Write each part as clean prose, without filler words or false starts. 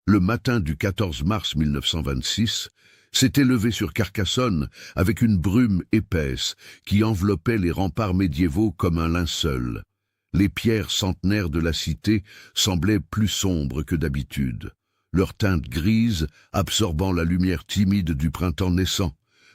le matin du 14 mars 1926, s'était levé sur Carcassonne avec une brume épaisse qui enveloppait les remparts médiévaux comme un linceul. Les pierres centenaires de la cité semblaient plus sombres que d'habitude, leur teinte grise absorbant la lumière timide du printemps naissant.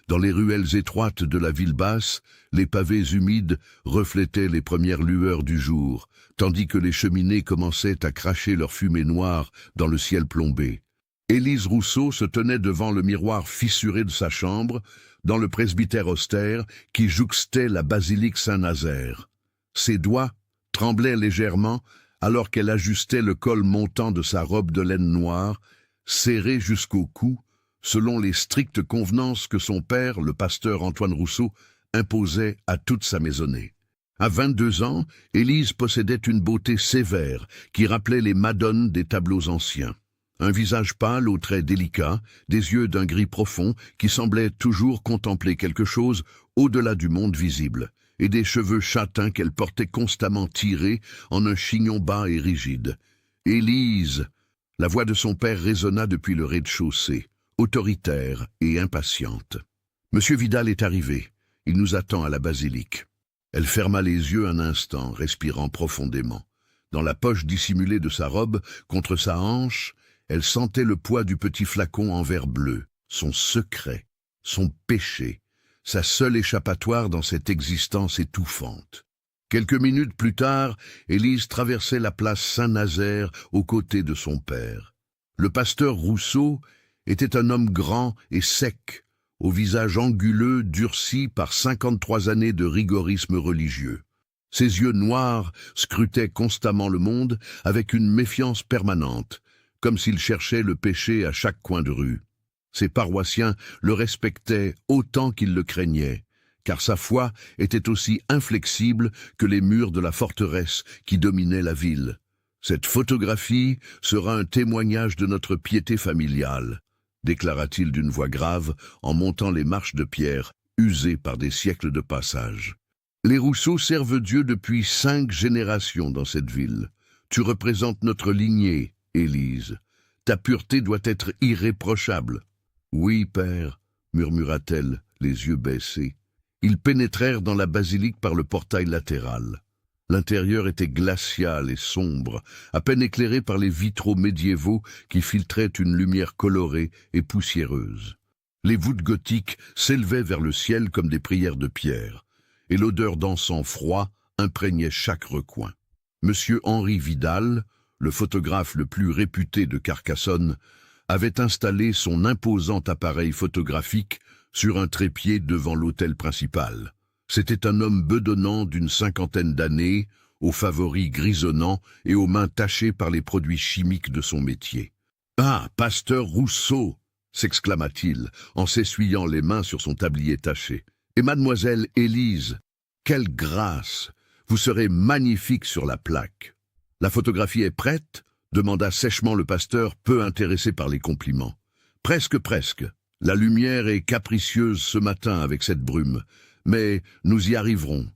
Dans les ruelles étroites de la ville basse, les pavés humides reflétaient les premières lueurs du jour, tandis que les cheminées commençaient à cracher leur fumée noire dans le ciel plombé. Élise Rousseau se tenait devant le miroir fissuré de sa chambre, dans le presbytère austère qui jouxtait la basilique Saint-Nazaire. Ses doigts tremblaient légèrement alors qu'elle ajustait le col montant de sa robe de laine noire, serrée jusqu'au cou, selon les strictes convenances que son père, le pasteur Antoine Rousseau, imposait à toute sa maisonnée. À 22 ans, Élise possédait une beauté sévère qui rappelait les madones des tableaux anciens. Un visage pâle aux traits délicats, des yeux d'un gris profond qui semblaient toujours contempler quelque chose au-delà du monde visible, et des cheveux châtains qu'elle portait constamment tirés en un chignon bas et rigide. « Élise !» La voix de son père résonna depuis le rez-de-chaussée, autoritaire et impatiente. « Monsieur Vidal est arrivé. Il nous attend à la basilique. » Elle ferma les yeux un instant, respirant profondément. Dans la poche dissimulée de sa robe, contre sa hanche, elle sentait le poids du petit flacon en verre bleu, son secret, son péché, sa seule échappatoire dans cette existence étouffante. Quelques minutes plus tard, Élise traversait la place Saint-Nazaire aux côtés de son père. Le pasteur Rousseau était un homme grand et sec, au visage anguleux durci par 53 années de rigorisme religieux. Ses yeux noirs scrutaient constamment le monde avec une méfiance permanente, comme s'il cherchait le péché à chaque coin de rue. Ses paroissiens le respectaient autant qu'ils le craignaient, car sa foi était aussi inflexible que les murs de la forteresse qui dominait la ville. Cette photographie sera un témoignage de notre piété familiale, déclara-t-il d'une voix grave en montant les marches de pierre usées par des siècles de passage. Les Rousseau servent Dieu depuis 5 générations dans cette ville. Tu représentes notre lignée, Élise. Ta pureté doit être irréprochable. Oui, père, murmura-t-elle, les yeux baissés. Ils pénétrèrent dans la basilique par le portail latéral. L'intérieur était glacial et sombre, à peine éclairé par les vitraux médiévaux qui filtraient une lumière colorée et poussiéreuse. Les voûtes gothiques s'élevaient vers le ciel comme des prières de pierre, et l'odeur d'encens froid imprégnait chaque recoin. Monsieur Henri Vidal, le photographe le plus réputé de Carcassonne, avait installé son imposant appareil photographique sur un trépied devant l'autel principal. C'était un homme bedonnant d'une 50aine d'années, aux favoris grisonnants et aux mains tachées par les produits chimiques de son métier. « Ah, pasteur Rousseau !» s'exclama-t-il, en s'essuyant les mains sur son tablier taché. « Et mademoiselle Élise, quelle grâce! Vous serez magnifique sur la plaque. »« La photographie est prête ?» demanda sèchement le pasteur, peu intéressé par les compliments. « Presque, presque. La lumière est capricieuse ce matin avec cette brume. Mais nous y arriverons. »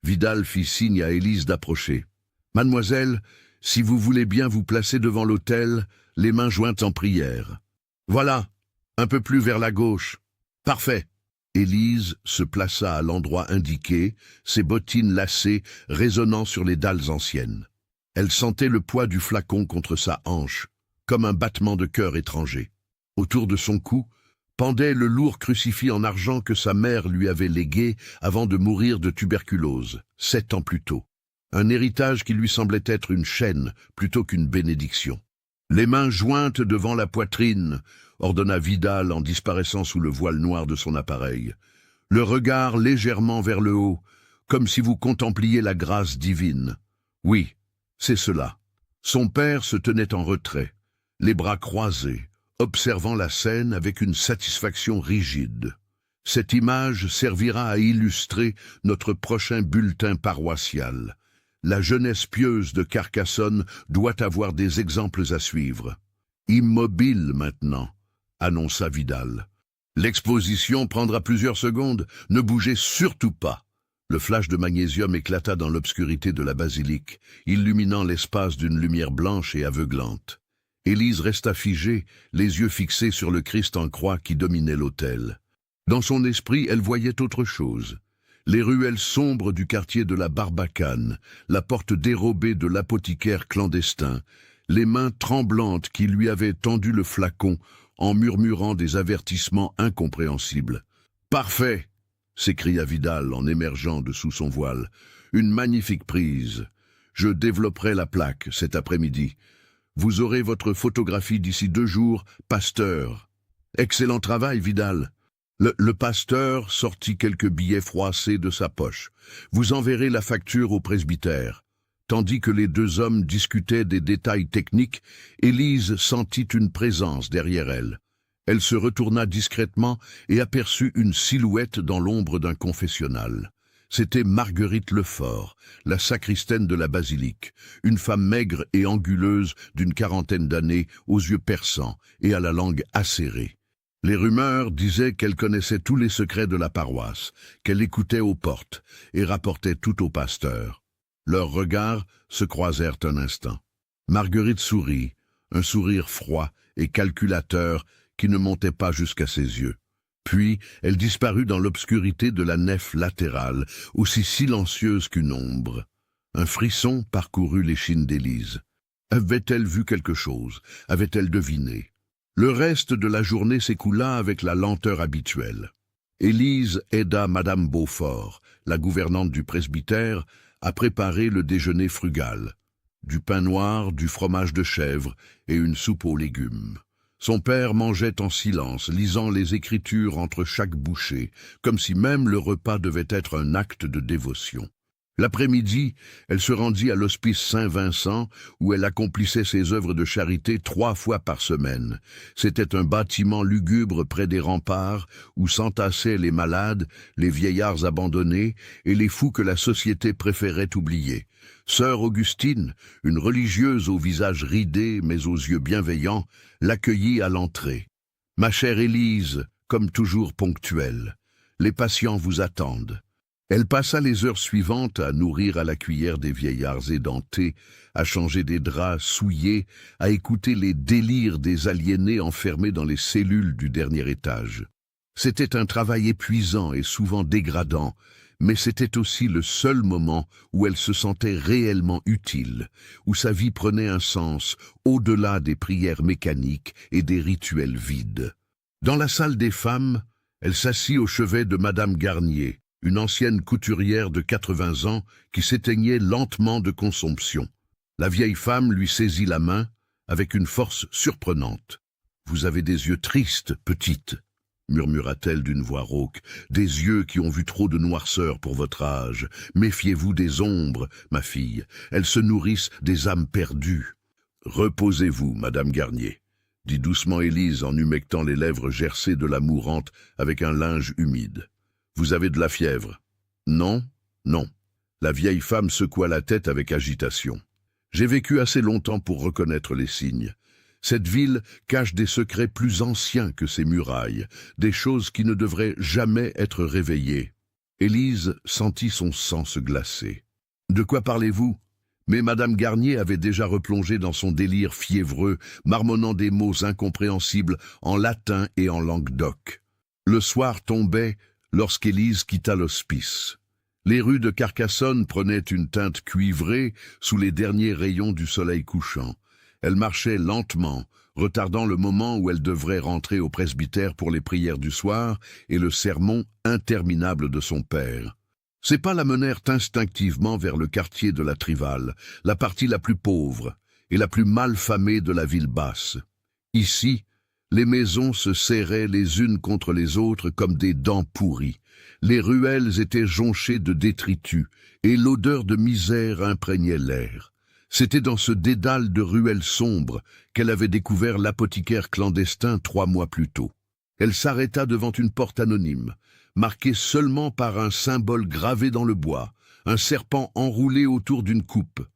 Vidal fit signe à Élise d'approcher. « Mademoiselle, si vous voulez bien vous placer devant l'autel, les mains jointes en prière. Voilà, un peu plus vers la gauche. Parfait. » Élise se plaça à l'endroit indiqué, ses bottines lacées résonnant sur les dalles anciennes. Elle sentait le poids du flacon contre sa hanche, comme un battement de cœur étranger. Autour de son cou, pendait le lourd crucifix en argent que sa mère lui avait légué avant de mourir de tuberculose, 7 ans plus tôt. Un héritage qui lui semblait être une chaîne plutôt qu'une bénédiction. « Les mains jointes devant la poitrine », ordonna Vidal en disparaissant sous le voile noir de son appareil. « Le regard légèrement vers le haut, comme si vous contempliez la grâce divine. Oui, c'est cela. » Son père se tenait en retrait, les bras croisés, observant la scène avec une satisfaction rigide. Cette image servira à illustrer notre prochain bulletin paroissial. La jeunesse pieuse de Carcassonne doit avoir des exemples à suivre. Immobile maintenant, annonça Vidal. L'exposition prendra plusieurs secondes, ne bougez surtout pas. Le flash de magnésium éclata dans l'obscurité de la basilique, illuminant l'espace d'une lumière blanche et aveuglante. Élise resta figée, les yeux fixés sur le Christ en croix qui dominait l'autel. Dans son esprit, elle voyait autre chose. Les ruelles sombres du quartier de la Barbacane, la porte dérobée de l'apothicaire clandestin, les mains tremblantes qui lui avaient tendu le flacon en murmurant des avertissements incompréhensibles. « Parfait !» s'écria Vidal en émergeant de sous son voile. « Une magnifique prise. Je développerai la plaque cet après-midi. Vous aurez votre photographie d'ici 2 jours, Pasteur. » « Excellent travail, Vidal. » Le pasteur sortit quelques billets froissés de sa poche. « Vous enverrez la facture au presbytère. » Tandis que les 2 hommes discutaient des détails techniques, Élise sentit une présence derrière elle. Elle se retourna discrètement et aperçut une silhouette dans l'ombre d'un confessionnal. C'était Marguerite Lefort, la sacristaine de la basilique, une femme maigre et anguleuse d'une 40aine d'années, aux yeux perçants et à la langue acérée. Les rumeurs disaient qu'elle connaissait tous les secrets de la paroisse, qu'elle écoutait aux portes et rapportait tout au pasteur. Leurs regards se croisèrent un instant. Marguerite sourit, un sourire froid et calculateur qui ne montait pas jusqu'à ses yeux. Puis elle disparut dans l'obscurité de la nef latérale, aussi silencieuse qu'une ombre. Un frisson parcourut l'échine d'Élise. Avait-elle vu quelque chose? Avait-elle deviné? Le reste de la journée s'écoula avec la lenteur habituelle. Élise aida Madame Beaufort, la gouvernante du presbytère, à préparer le déjeuner frugal. Du pain noir, du fromage de chèvre et une soupe aux légumes. Son père mangeait en silence, lisant les Écritures entre chaque bouchée, comme si même le repas devait être un acte de dévotion. L'après-midi, elle se rendit à l'hospice Saint-Vincent, où elle accomplissait ses œuvres de charité 3 fois par semaine. C'était un bâtiment lugubre près des remparts, où s'entassaient les malades, les vieillards abandonnés et les fous que la société préférait oublier. Sœur Augustine, une religieuse au visage ridé mais aux yeux bienveillants, l'accueillit à l'entrée. « Ma chère Élise, comme toujours ponctuelle, les patients vous attendent. » Elle passa les heures suivantes à nourrir à la cuillère des vieillards édentés, à changer des draps souillés, à écouter les délires des aliénés enfermés dans les cellules du dernier étage. C'était un travail épuisant et souvent dégradant, mais c'était aussi le seul moment où elle se sentait réellement utile, où sa vie prenait un sens au-delà des prières mécaniques et des rituels vides. Dans la salle des femmes, elle s'assit au chevet de Madame Garnier, une ancienne couturière de 80 ans qui s'éteignait lentement de consomption. La vieille femme lui saisit la main avec une force surprenante. « Vous avez des yeux tristes, petite », murmura-t-elle d'une voix rauque, « des yeux qui ont vu trop de noirceur pour votre âge. Méfiez-vous des ombres, ma fille, elles se nourrissent des âmes perdues. »« Reposez-vous, Madame Garnier », dit doucement Élise en humectant les lèvres gercées de la mourante avec un linge humide. « Vous avez de la fièvre ?»« Non, non. » La vieille femme secoua la tête avec agitation. « J'ai vécu assez longtemps pour reconnaître les signes. Cette ville cache des secrets plus anciens que ses murailles, des choses qui ne devraient jamais être réveillées. » Élise sentit son sang se glacer. « De quoi parlez-vous ?» Mais Madame Garnier avait déjà replongé dans son délire fiévreux, marmonnant des mots incompréhensibles en latin et en langue d'oc. Le soir tombait lorsqu'Élise quitta l'hospice. Les rues de Carcassonne prenaient une teinte cuivrée sous les derniers rayons du soleil couchant. Elle marchait lentement, retardant le moment où elle devrait rentrer au presbytère pour les prières du soir et le sermon interminable de son père. Ses pas la menèrent instinctivement vers le quartier de la Trivalle, la partie la plus pauvre et la plus mal famée de la ville basse. Ici, les maisons se serraient les unes contre les autres comme des dents pourries. Les ruelles étaient jonchées de détritus et l'odeur de misère imprégnait l'air. C'était dans ce dédale de ruelles sombres qu'elle avait découvert l'apothicaire clandestin 3 mois plus tôt. Elle s'arrêta devant une porte anonyme, marquée seulement par un symbole gravé dans le bois, un serpent enroulé autour d'une coupe.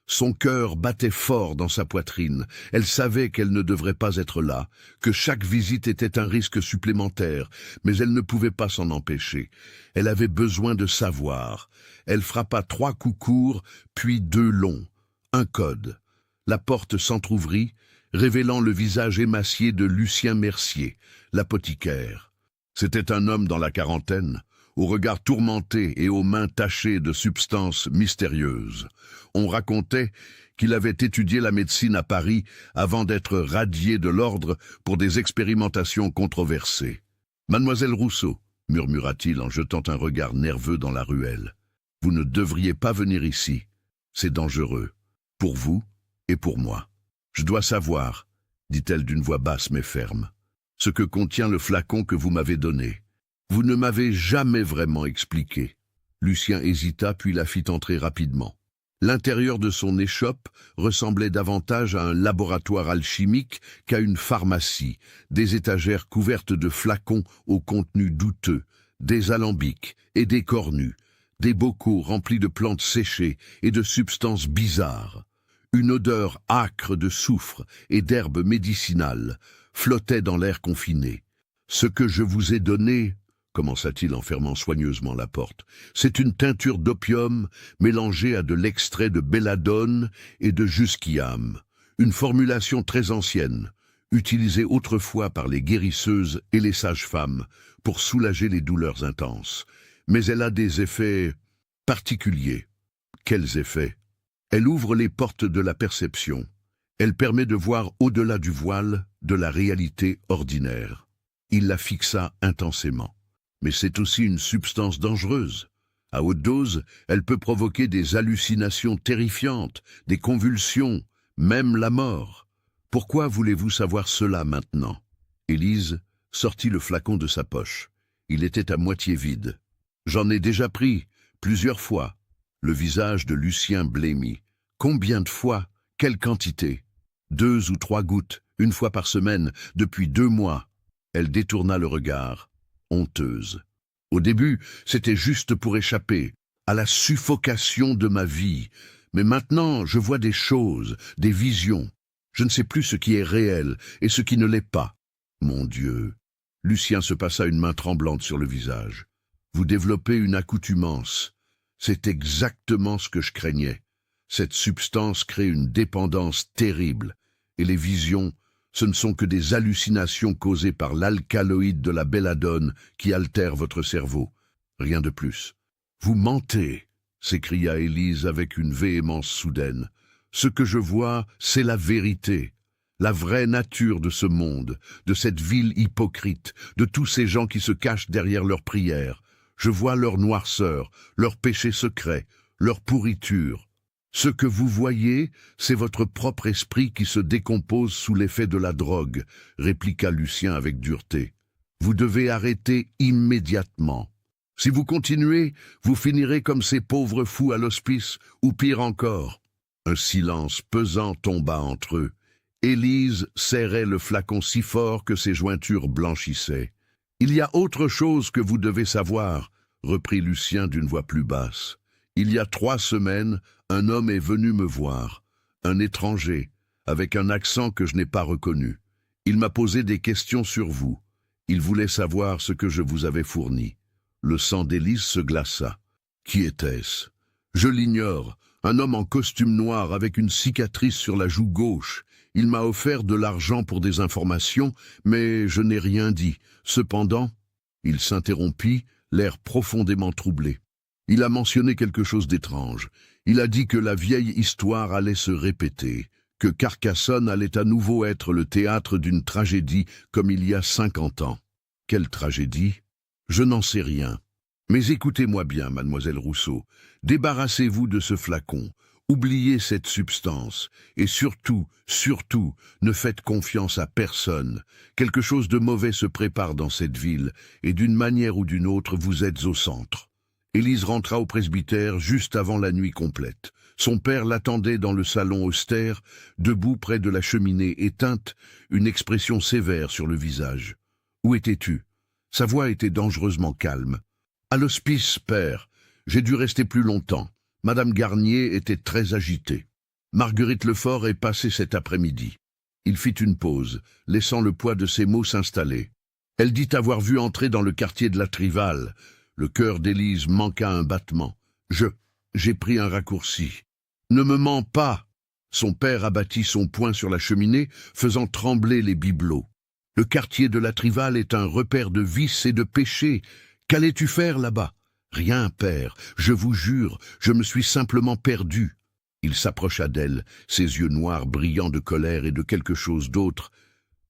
Son cœur battait fort dans sa poitrine. Elle savait qu'elle ne devrait pas être là, que chaque visite était un risque supplémentaire, mais elle ne pouvait pas s'en empêcher. Elle avait besoin de savoir. Elle frappa 3 coups courts, puis 2 longs. Un code. La porte s'entr'ouvrit, révélant le visage émacié de Lucien Mercier, l'apothicaire. C'était un homme dans la quarantaine, au regard tourmenté et aux mains tachées de substances mystérieuses. On racontait qu'il avait étudié la médecine à Paris avant d'être radié de l'ordre pour des expérimentations controversées. « Mademoiselle Rousseau », murmura-t-il en jetant un regard nerveux dans la ruelle, « vous ne devriez pas venir ici. C'est dangereux, pour vous et pour moi. Je dois savoir, dit-elle d'une voix basse mais ferme, ce que contient le flacon que vous m'avez donné. Vous ne m'avez jamais vraiment expliqué. » Lucien hésita puis la fit entrer rapidement. L'intérieur de son échoppe ressemblait davantage à un laboratoire alchimique qu'à une pharmacie, des étagères couvertes de flacons au contenu douteux, des alambics et des cornus, des bocaux remplis de plantes séchées et de substances bizarres. Une odeur âcre de soufre et d'herbes médicinales flottait dans l'air confiné. « Ce que je vous ai donné, » commença-t-il en fermant soigneusement la porte, « c'est une teinture d'opium mélangée à de l'extrait de belladone et de jusquiam, une formulation très ancienne, utilisée autrefois par les guérisseuses et les sages-femmes pour soulager les douleurs intenses. Mais elle a des effets particuliers. » « Quels effets ? » « Elle ouvre les portes de la perception. Elle permet de voir au-delà du voile de la réalité ordinaire. » Il la fixa intensément. « Mais c'est aussi une substance dangereuse. À haute dose, elle peut provoquer des hallucinations terrifiantes, des convulsions, même la mort. Pourquoi voulez-vous savoir cela maintenant ?» Élise sortit le flacon de sa poche. Il était à moitié vide. « J'en ai déjà pris, plusieurs fois. » Le visage de Lucien blêmit. « Combien de fois? Quelle quantité ?»« 2 ou 3 gouttes, une fois par semaine, depuis 2 mois. » Elle détourna le regard, honteuse. « Au début, c'était juste pour échapper à la suffocation de ma vie. Mais maintenant, je vois des choses, des visions. Je ne sais plus ce qui est réel et ce qui ne l'est pas. Mon Dieu !» Lucien se passa une main tremblante sur le visage. « Vous développez une accoutumance. C'est exactement ce que je craignais. Cette substance crée une dépendance terrible. Et les visions, ce ne sont que des hallucinations causées par l'alcaloïde de la belladone qui altère votre cerveau. Rien de plus. »« Vous mentez !» s'écria Élise avec une véhémence soudaine. « Ce que je vois, c'est la vérité. La vraie nature de ce monde, de cette ville hypocrite, de tous ces gens qui se cachent derrière leurs prières. Je vois leur noirceur, leurs péchés secrets, leur pourriture. Ce que vous voyez, c'est votre propre esprit qui se décompose sous l'effet de la drogue, répliqua Lucien avec dureté. Vous devez arrêter immédiatement. Si vous continuez, vous finirez comme ces pauvres fous à l'hospice, ou pire encore. » Un silence pesant tomba entre eux. Élise serrait le flacon si fort que ses jointures blanchissaient. « Il y a autre chose que vous devez savoir, » reprit Lucien d'une voix plus basse. « Il y a 3 semaines, un homme est venu me voir, un étranger, avec un accent que je n'ai pas reconnu. Il m'a posé des questions sur vous. Il voulait savoir ce que je vous avais fourni. » Le sang d'Élise se glaça. « Qui était-ce ?»« Je l'ignore. Un homme en costume noir avec une cicatrice sur la joue gauche. Il m'a offert de l'argent pour des informations, mais je n'ai rien dit. Cependant, il s'interrompit, l'air profondément troublé. Il a mentionné quelque chose d'étrange. Il a dit que la vieille histoire allait se répéter, que Carcassonne allait à nouveau être le théâtre d'une tragédie comme il y a 50 ans. Quelle tragédie? Je n'en sais rien. Mais écoutez-moi bien, mademoiselle Rousseau. Débarrassez-vous de ce flacon. Oubliez cette substance. Et surtout, ne faites confiance à personne. Quelque chose de mauvais se prépare dans cette ville, et d'une manière ou d'une autre, vous êtes au centre. » Élise rentra au presbytère juste avant la nuit complète. Son père l'attendait dans le salon austère, debout près de la cheminée éteinte, une expression sévère sur le visage. « Où étais-tu » Sa voix était dangereusement calme. « À l'hospice, père. J'ai dû rester plus longtemps. Madame Garnier était très agitée. Marguerite Lefort est passée cet après-midi. » Il fit une pause, laissant le poids de ses mots s'installer. Elle dit avoir vu entrer dans le quartier de la Trival. Le cœur d'Élise manqua un battement. J'ai pris un raccourci. « Ne me mens pas !» Son père abattit son poing sur la cheminée, faisant trembler les bibelots. Le quartier de la Trivale est un repère de vices et de péchés. Qu'allais-tu faire là-bas? Rien, père, je vous jure, je me suis simplement perdu. Il s'approcha d'elle, ses yeux noirs brillant de colère et de quelque chose d'autre.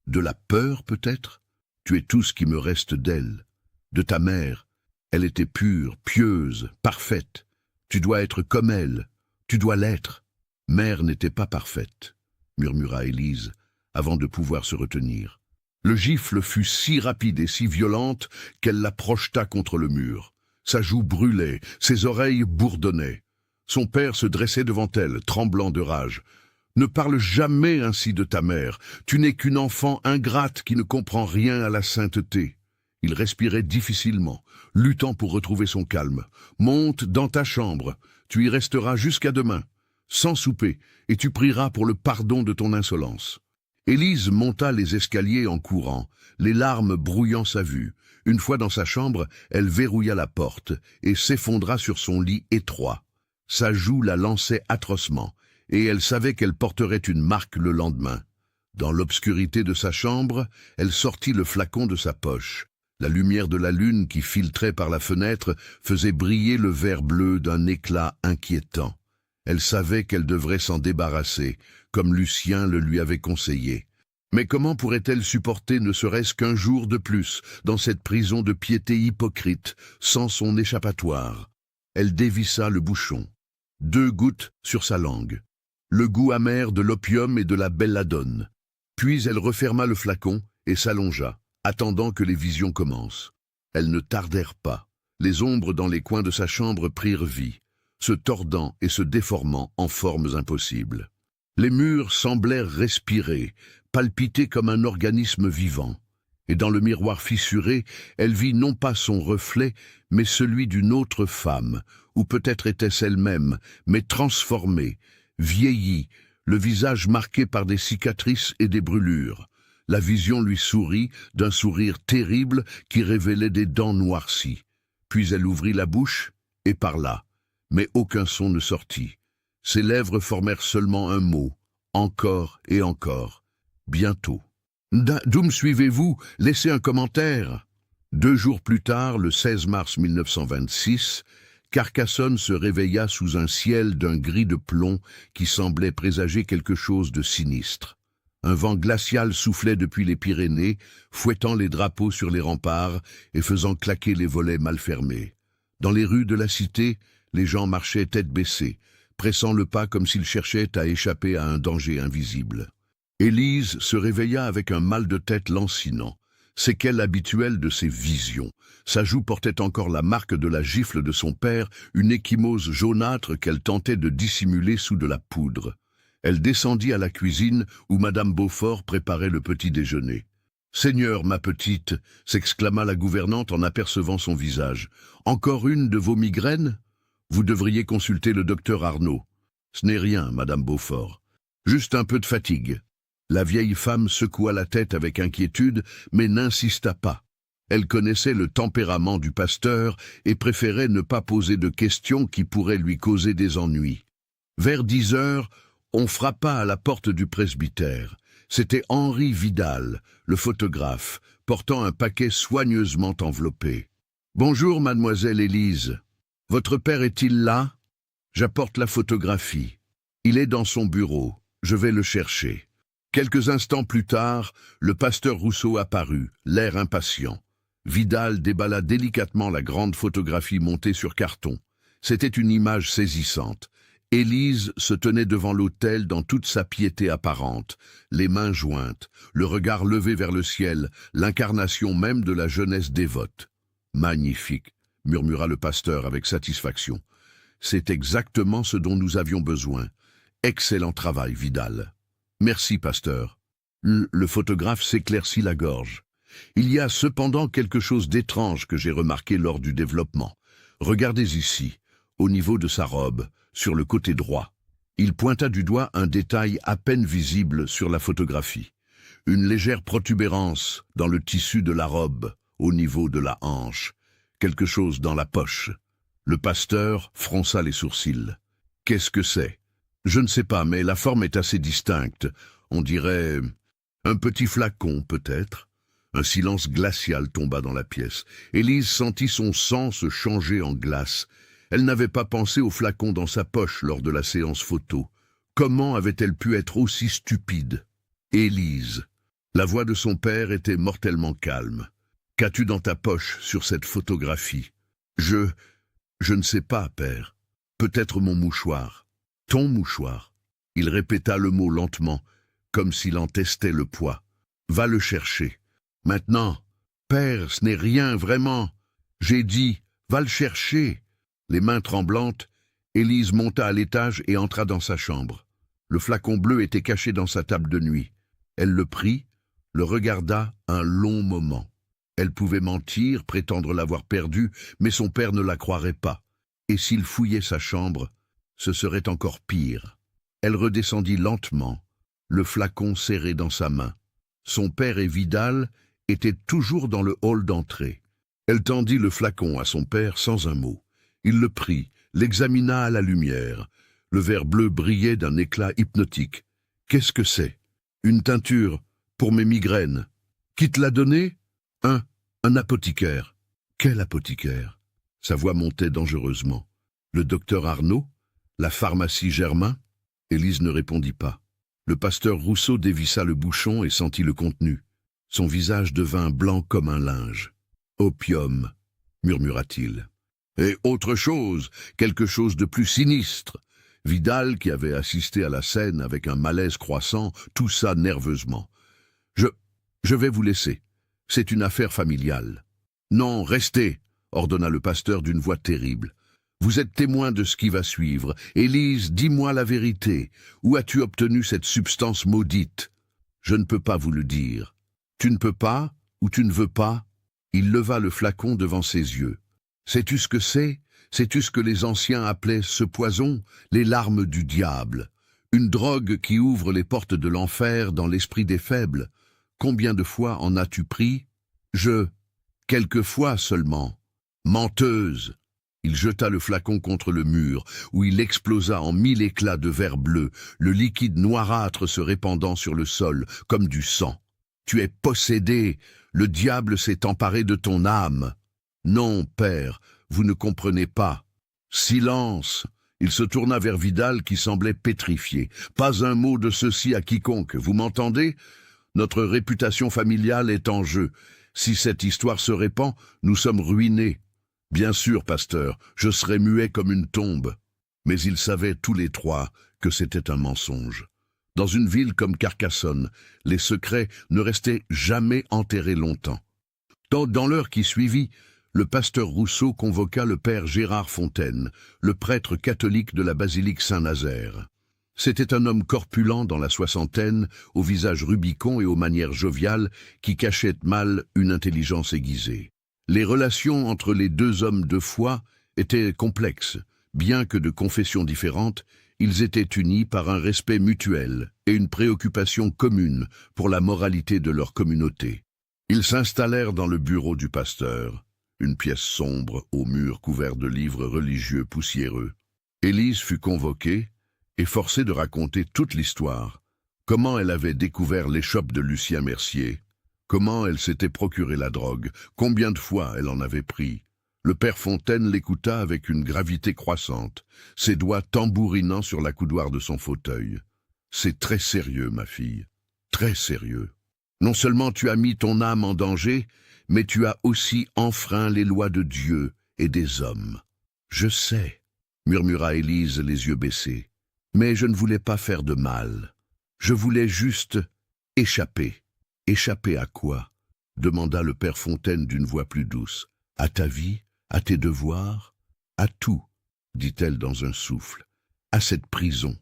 De la peur, peut-être? Tu es tout ce qui me reste d'elle. De ta mère. Elle était pure, pieuse, parfaite. Tu dois être comme elle. Tu dois l'être. Mère n'était pas parfaite, murmura Élise, avant de pouvoir se retenir. Le gifle fut si rapide et si violente qu'elle la projeta contre le mur. Sa joue brûlait, ses oreilles bourdonnaient. Son père se dressait devant elle, tremblant de rage. « Ne parle jamais ainsi de ta mère. Tu n'es qu'une enfant ingrate qui ne comprend rien à la sainteté. » Il respirait difficilement, luttant pour retrouver son calme. « Monte dans ta chambre. Tu y resteras jusqu'à demain, sans souper, et tu prieras pour le pardon de ton insolence. » Élise monta les escaliers en courant, les larmes brouillant sa vue. Une fois dans sa chambre, elle verrouilla la porte et s'effondra sur son lit étroit. Sa joue la lançait atrocement, et elle savait qu'elle porterait une marque le lendemain. Dans l'obscurité de sa chambre, elle sortit le flacon de sa poche. La lumière de la lune qui filtrait par la fenêtre faisait briller le verre bleu d'un éclat inquiétant. Elle savait qu'elle devrait s'en débarrasser, comme Lucien le lui avait conseillé. Mais comment pourrait-elle supporter ne serait-ce qu'un jour de plus dans cette prison de piété hypocrite, sans son échappatoire? Elle dévissa le bouchon. 2 gouttes sur sa langue. Le goût amer de l'opium et de la belladone. Puis elle referma le flacon et s'allongea, attendant que les visions commencent. Elles ne tardèrent pas. Les ombres dans les coins de sa chambre prirent vie, se tordant et se déformant en formes impossibles. Les murs semblèrent respirer, palpiter comme un organisme vivant. Et dans le miroir fissuré, elle vit non pas son reflet, mais celui d'une autre femme, ou peut-être était-ce elle-même, mais transformée, vieillie, le visage marqué par des cicatrices et des brûlures. La vision lui sourit, d'un sourire terrible qui révélait des dents noircies. Puis elle ouvrit la bouche et parla, mais aucun son ne sortit. Ses lèvres formèrent seulement un mot, encore et encore, bientôt. « D'où me suivez-vous? Laissez un commentaire !» 2 jours plus tard, le 16 mars 1926, Carcassonne se réveilla sous un ciel d'un gris de plomb qui semblait présager quelque chose de sinistre. Un vent glacial soufflait depuis les Pyrénées, fouettant les drapeaux sur les remparts et faisant claquer les volets mal fermés. Dans les rues de la cité, les gens marchaient tête baissée, pressant le pas comme s'ils cherchaient à échapper à un danger invisible. Élise se réveilla avec un mal de tête lancinant, séquelle habituelle de ses visions. Sa joue portait encore la marque de la gifle de son père, une ecchymose jaunâtre qu'elle tentait de dissimuler sous de la poudre. Elle descendit à la cuisine où Madame Beaufort préparait le petit déjeuner. « Seigneur, ma petite !» s'exclama la gouvernante en apercevant son visage. « Encore une de vos migraines ? Vous devriez consulter le docteur Arnaud. »« Ce n'est rien, Madame Beaufort. Juste un peu de fatigue. » La vieille femme secoua la tête avec inquiétude, mais n'insista pas. Elle connaissait le tempérament du pasteur et préférait ne pas poser de questions qui pourraient lui causer des ennuis. Vers 10 heures, on frappa à la porte du presbytère. C'était Henri Vidal, le photographe, portant un paquet soigneusement enveloppé. « Bonjour, mademoiselle Élise. Votre père est-il là? J'apporte la photographie. Il est dans son bureau. Je vais le chercher. » Quelques instants plus tard, le pasteur Rousseau apparut, l'air impatient. Vidal déballa délicatement la grande photographie montée sur carton. C'était une image saisissante. Élise se tenait devant l'autel dans toute sa piété apparente, les mains jointes, le regard levé vers le ciel, l'incarnation même de la jeunesse dévote. « Magnifique !» murmura le pasteur avec satisfaction. « C'est exactement ce dont nous avions besoin. Excellent travail, Vidal. » « Merci, pasteur. » Le photographe s'éclaircit la gorge. « Il y a cependant quelque chose d'étrange que j'ai remarqué lors du développement. Regardez ici, au niveau de sa robe, sur le côté droit. » Il pointa du doigt un détail à peine visible sur la photographie. Une légère protubérance dans le tissu de la robe, au niveau de la hanche. Quelque chose dans la poche. Le pasteur fronça les sourcils. « Qu'est-ce que c'est » Je ne sais pas, mais la forme est assez distincte. On dirait un petit flacon, peut-être. Un silence glacial tomba dans la pièce. Élise sentit son sang se changer en glace. Elle n'avait pas pensé au flacon dans sa poche lors de la séance photo. Comment avait-elle pu être aussi stupide? Élise. La voix de son père était mortellement calme. Qu'as-tu dans ta poche sur cette photographie? Je ne sais pas, père. Peut-être mon mouchoir. Ton mouchoir. Il répéta le mot lentement, comme s'il en testait le poids. Va le chercher. Maintenant. Père, ce n'est rien, vraiment. J'ai dit, va le chercher. Les mains tremblantes, Élise monta à l'étage et entra dans sa chambre. Le flacon bleu était caché dans sa table de nuit. Elle le prit, le regarda un long moment. Elle pouvait mentir, prétendre l'avoir perdu, mais son père ne la croirait pas. Et s'il fouillait sa chambre, ce serait encore pire. Elle redescendit lentement, le flacon serré dans sa main. Son père et Vidal étaient toujours dans le hall d'entrée. Elle tendit le flacon à son père sans un mot. Il le prit, l'examina à la lumière. Le verre bleu brillait d'un éclat hypnotique. « Qu'est-ce que c'est? Une teinture pour mes migraines. Qui te l'a donné? Un apothicaire. Quel apothicaire? Sa voix montait dangereusement. Le docteur Arnaud? La pharmacie Germain? Élise ne répondit pas. Le pasteur Rousseau dévissa le bouchon et sentit le contenu. Son visage devint blanc comme un linge. Opium, murmura-t-il. Et autre chose, quelque chose de plus sinistre. Vidal, qui avait assisté à la scène avec un malaise croissant, toussa nerveusement. Je vais vous laisser. C'est une affaire familiale. Non, restez, ordonna le pasteur d'une voix terrible. Vous êtes témoin de ce qui va suivre. Élise, dis-moi la vérité. Où as-tu obtenu cette substance maudite? Je ne peux pas vous le dire. Tu ne peux pas, ou tu ne veux pas? Il leva le flacon devant ses yeux. Sais-tu ce que c'est? Sais-tu ce que les anciens appelaient ce poison? Les larmes du diable. Une drogue qui ouvre les portes de l'enfer dans l'esprit des faibles. Combien de fois en as-tu pris? Quelques fois seulement. Menteuse! Il jeta le flacon contre le mur, où il explosa en 1000 éclats de verre bleu, le liquide noirâtre se répandant sur le sol, comme du sang. Tu es possédé, le diable s'est emparé de ton âme. Non, père, vous ne comprenez pas. Silence! Il se tourna vers Vidal qui semblait pétrifié. Pas un mot de ceci à quiconque, vous m'entendez? Notre réputation familiale est en jeu. Si cette histoire se répand, nous sommes ruinés. Bien sûr, pasteur, je serai muet comme une tombe. Mais ils savaient tous les trois que c'était un mensonge. Dans une ville comme Carcassonne, les secrets ne restaient jamais enterrés longtemps. Dans l'heure qui suivit, le pasteur Rousseau convoqua le père Gérard Fontaine, le prêtre catholique de la basilique Saint-Nazaire. C'était un homme corpulent dans la soixantaine, au visage rubicond et aux manières joviales, qui cachait mal une intelligence aiguisée. Les relations entre les deux hommes de foi étaient complexes. Bien que de confessions différentes, ils étaient unis par un respect mutuel et une préoccupation commune pour la moralité de leur communauté. Ils s'installèrent dans le bureau du pasteur, une pièce sombre aux murs couverts de livres religieux poussiéreux. Élise fut convoquée et forcée de raconter toute l'histoire. Comment elle avait découvert l'échoppe de Lucien Mercier, comment elle s'était procuré la drogue, combien de fois elle en avait pris. Le père Fontaine l'écouta avec une gravité croissante, ses doigts tambourinant sur la coudoir de son fauteuil. « C'est très sérieux, ma fille, très sérieux. Non seulement tu as mis ton âme en danger, mais tu as aussi enfreint les lois de Dieu et des hommes. »« Je sais, » murmura Élise les yeux baissés, « mais je ne voulais pas faire de mal. Je voulais juste échapper. »« Échapper à quoi ?» demanda le père Fontaine d'une voix plus douce. « À ta vie, à tes devoirs, à tout, » dit-elle dans un souffle. « À cette prison,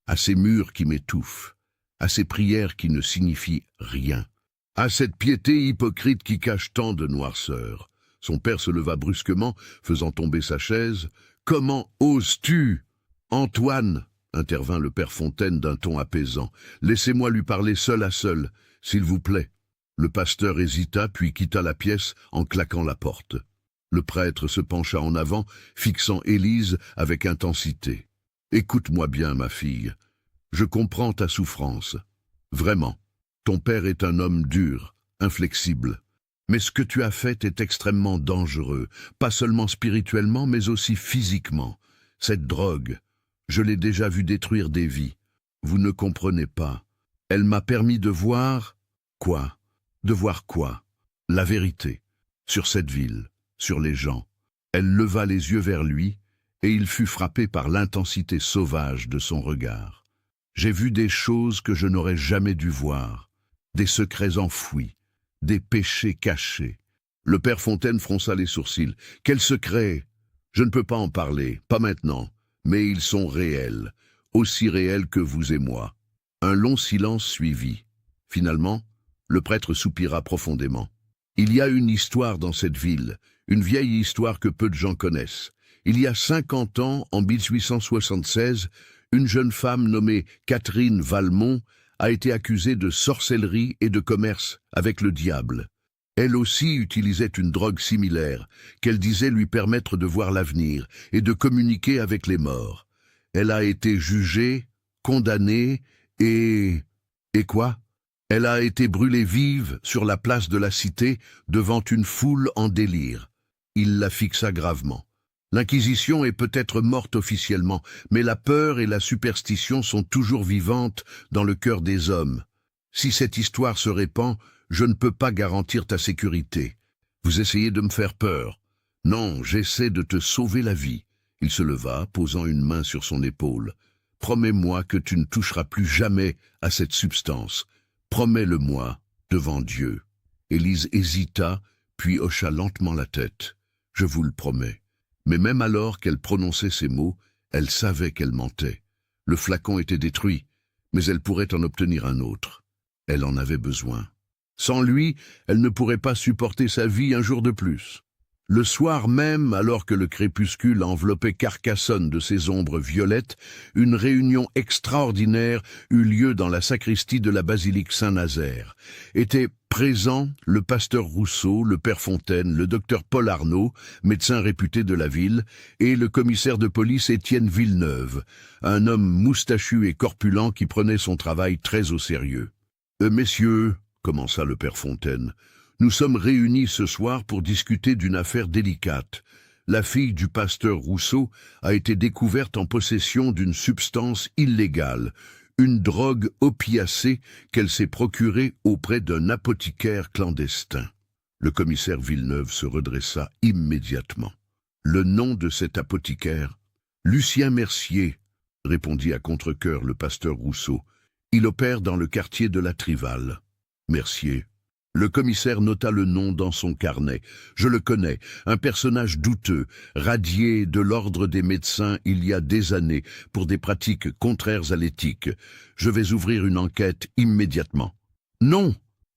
à ces murs qui m'étouffent, à ces prières qui ne signifient rien, à cette piété hypocrite qui cache tant de noirceur. » Son père se leva brusquement, faisant tomber sa chaise. « Comment oses-tu » ?»« Antoine » intervint le père Fontaine d'un ton apaisant. « Laissez-moi lui parler seul à seul, s'il vous plaît. » Le pasteur hésita, puis quitta la pièce en claquant la porte. Le prêtre se pencha en avant, fixant Élise avec intensité. Écoute-moi bien, ma fille. Je comprends ta souffrance. Vraiment. Ton père est un homme dur, inflexible. Mais ce que tu as fait est extrêmement dangereux, pas seulement spirituellement, mais aussi physiquement. Cette drogue, je l'ai déjà vue détruire des vies. Vous ne comprenez pas. Elle m'a permis de voir... Quoi? De voir quoi? La vérité. Sur cette ville, sur les gens. Elle leva les yeux vers lui, et il fut frappé par l'intensité sauvage de son regard. J'ai vu des choses que je n'aurais jamais dû voir, des secrets enfouis, des péchés cachés. Le père Fontaine fronça les sourcils. Quels secrets? Je ne peux pas en parler, pas maintenant, mais ils sont réels, aussi réels que vous et moi. Un long silence suivit. Finalement, le prêtre soupira profondément. Il y a une histoire dans cette ville, une vieille histoire que peu de gens connaissent. Il y a 50 ans, en 1876, une jeune femme nommée Catherine Valmont a été accusée de sorcellerie et de commerce avec le diable. Elle aussi utilisait une drogue similaire, qu'elle disait lui permettre de voir l'avenir et de communiquer avec les morts. Elle a été jugée, condamnée et... Et quoi? Elle a été brûlée vive sur la place de la Cité devant une foule en délire. Il la fixa gravement. L'Inquisition est peut-être morte officiellement, mais la peur et la superstition sont toujours vivantes dans le cœur des hommes. Si cette histoire se répand, je ne peux pas garantir ta sécurité. Vous essayez de me faire peur. Non, j'essaie de te sauver la vie. Il se leva, posant une main sur son épaule. Promets-moi que tu ne toucheras plus jamais à cette substance. Promets-le-moi, devant Dieu. Élise hésita, puis hocha lentement la tête. Je vous le promets. Mais même alors qu'elle prononçait ces mots, elle savait qu'elle mentait. Le flacon était détruit, mais elle pourrait en obtenir un autre. Elle en avait besoin. Sans lui, elle ne pourrait pas supporter sa vie un jour de plus. Le soir même, alors que le crépuscule enveloppait Carcassonne de ses ombres violettes, une réunion extraordinaire eut lieu dans la sacristie de la basilique Saint-Nazaire. Étaient présents le pasteur Rousseau, le père Fontaine, le docteur Paul Arnaud, médecin réputé de la ville, et le commissaire de police Étienne Villeneuve, un homme moustachu et corpulent qui prenait son travail très au sérieux. « Messieurs, » commença le père Fontaine, nous sommes réunis ce soir pour discuter d'une affaire délicate. La fille du pasteur Rousseau a été découverte en possession d'une substance illégale, une drogue opiacée qu'elle s'est procurée auprès d'un apothicaire clandestin. Le commissaire Villeneuve se redressa immédiatement. Le nom de cet apothicaire? Lucien Mercier, répondit à contre-cœur le pasteur Rousseau. Il opère dans le quartier de la Trivalle. Mercier. Le commissaire nota le nom dans son carnet. Je le connais, un personnage douteux, radié de l'ordre des médecins il y a des années pour des pratiques contraires à l'éthique. Je vais ouvrir une enquête immédiatement. Non!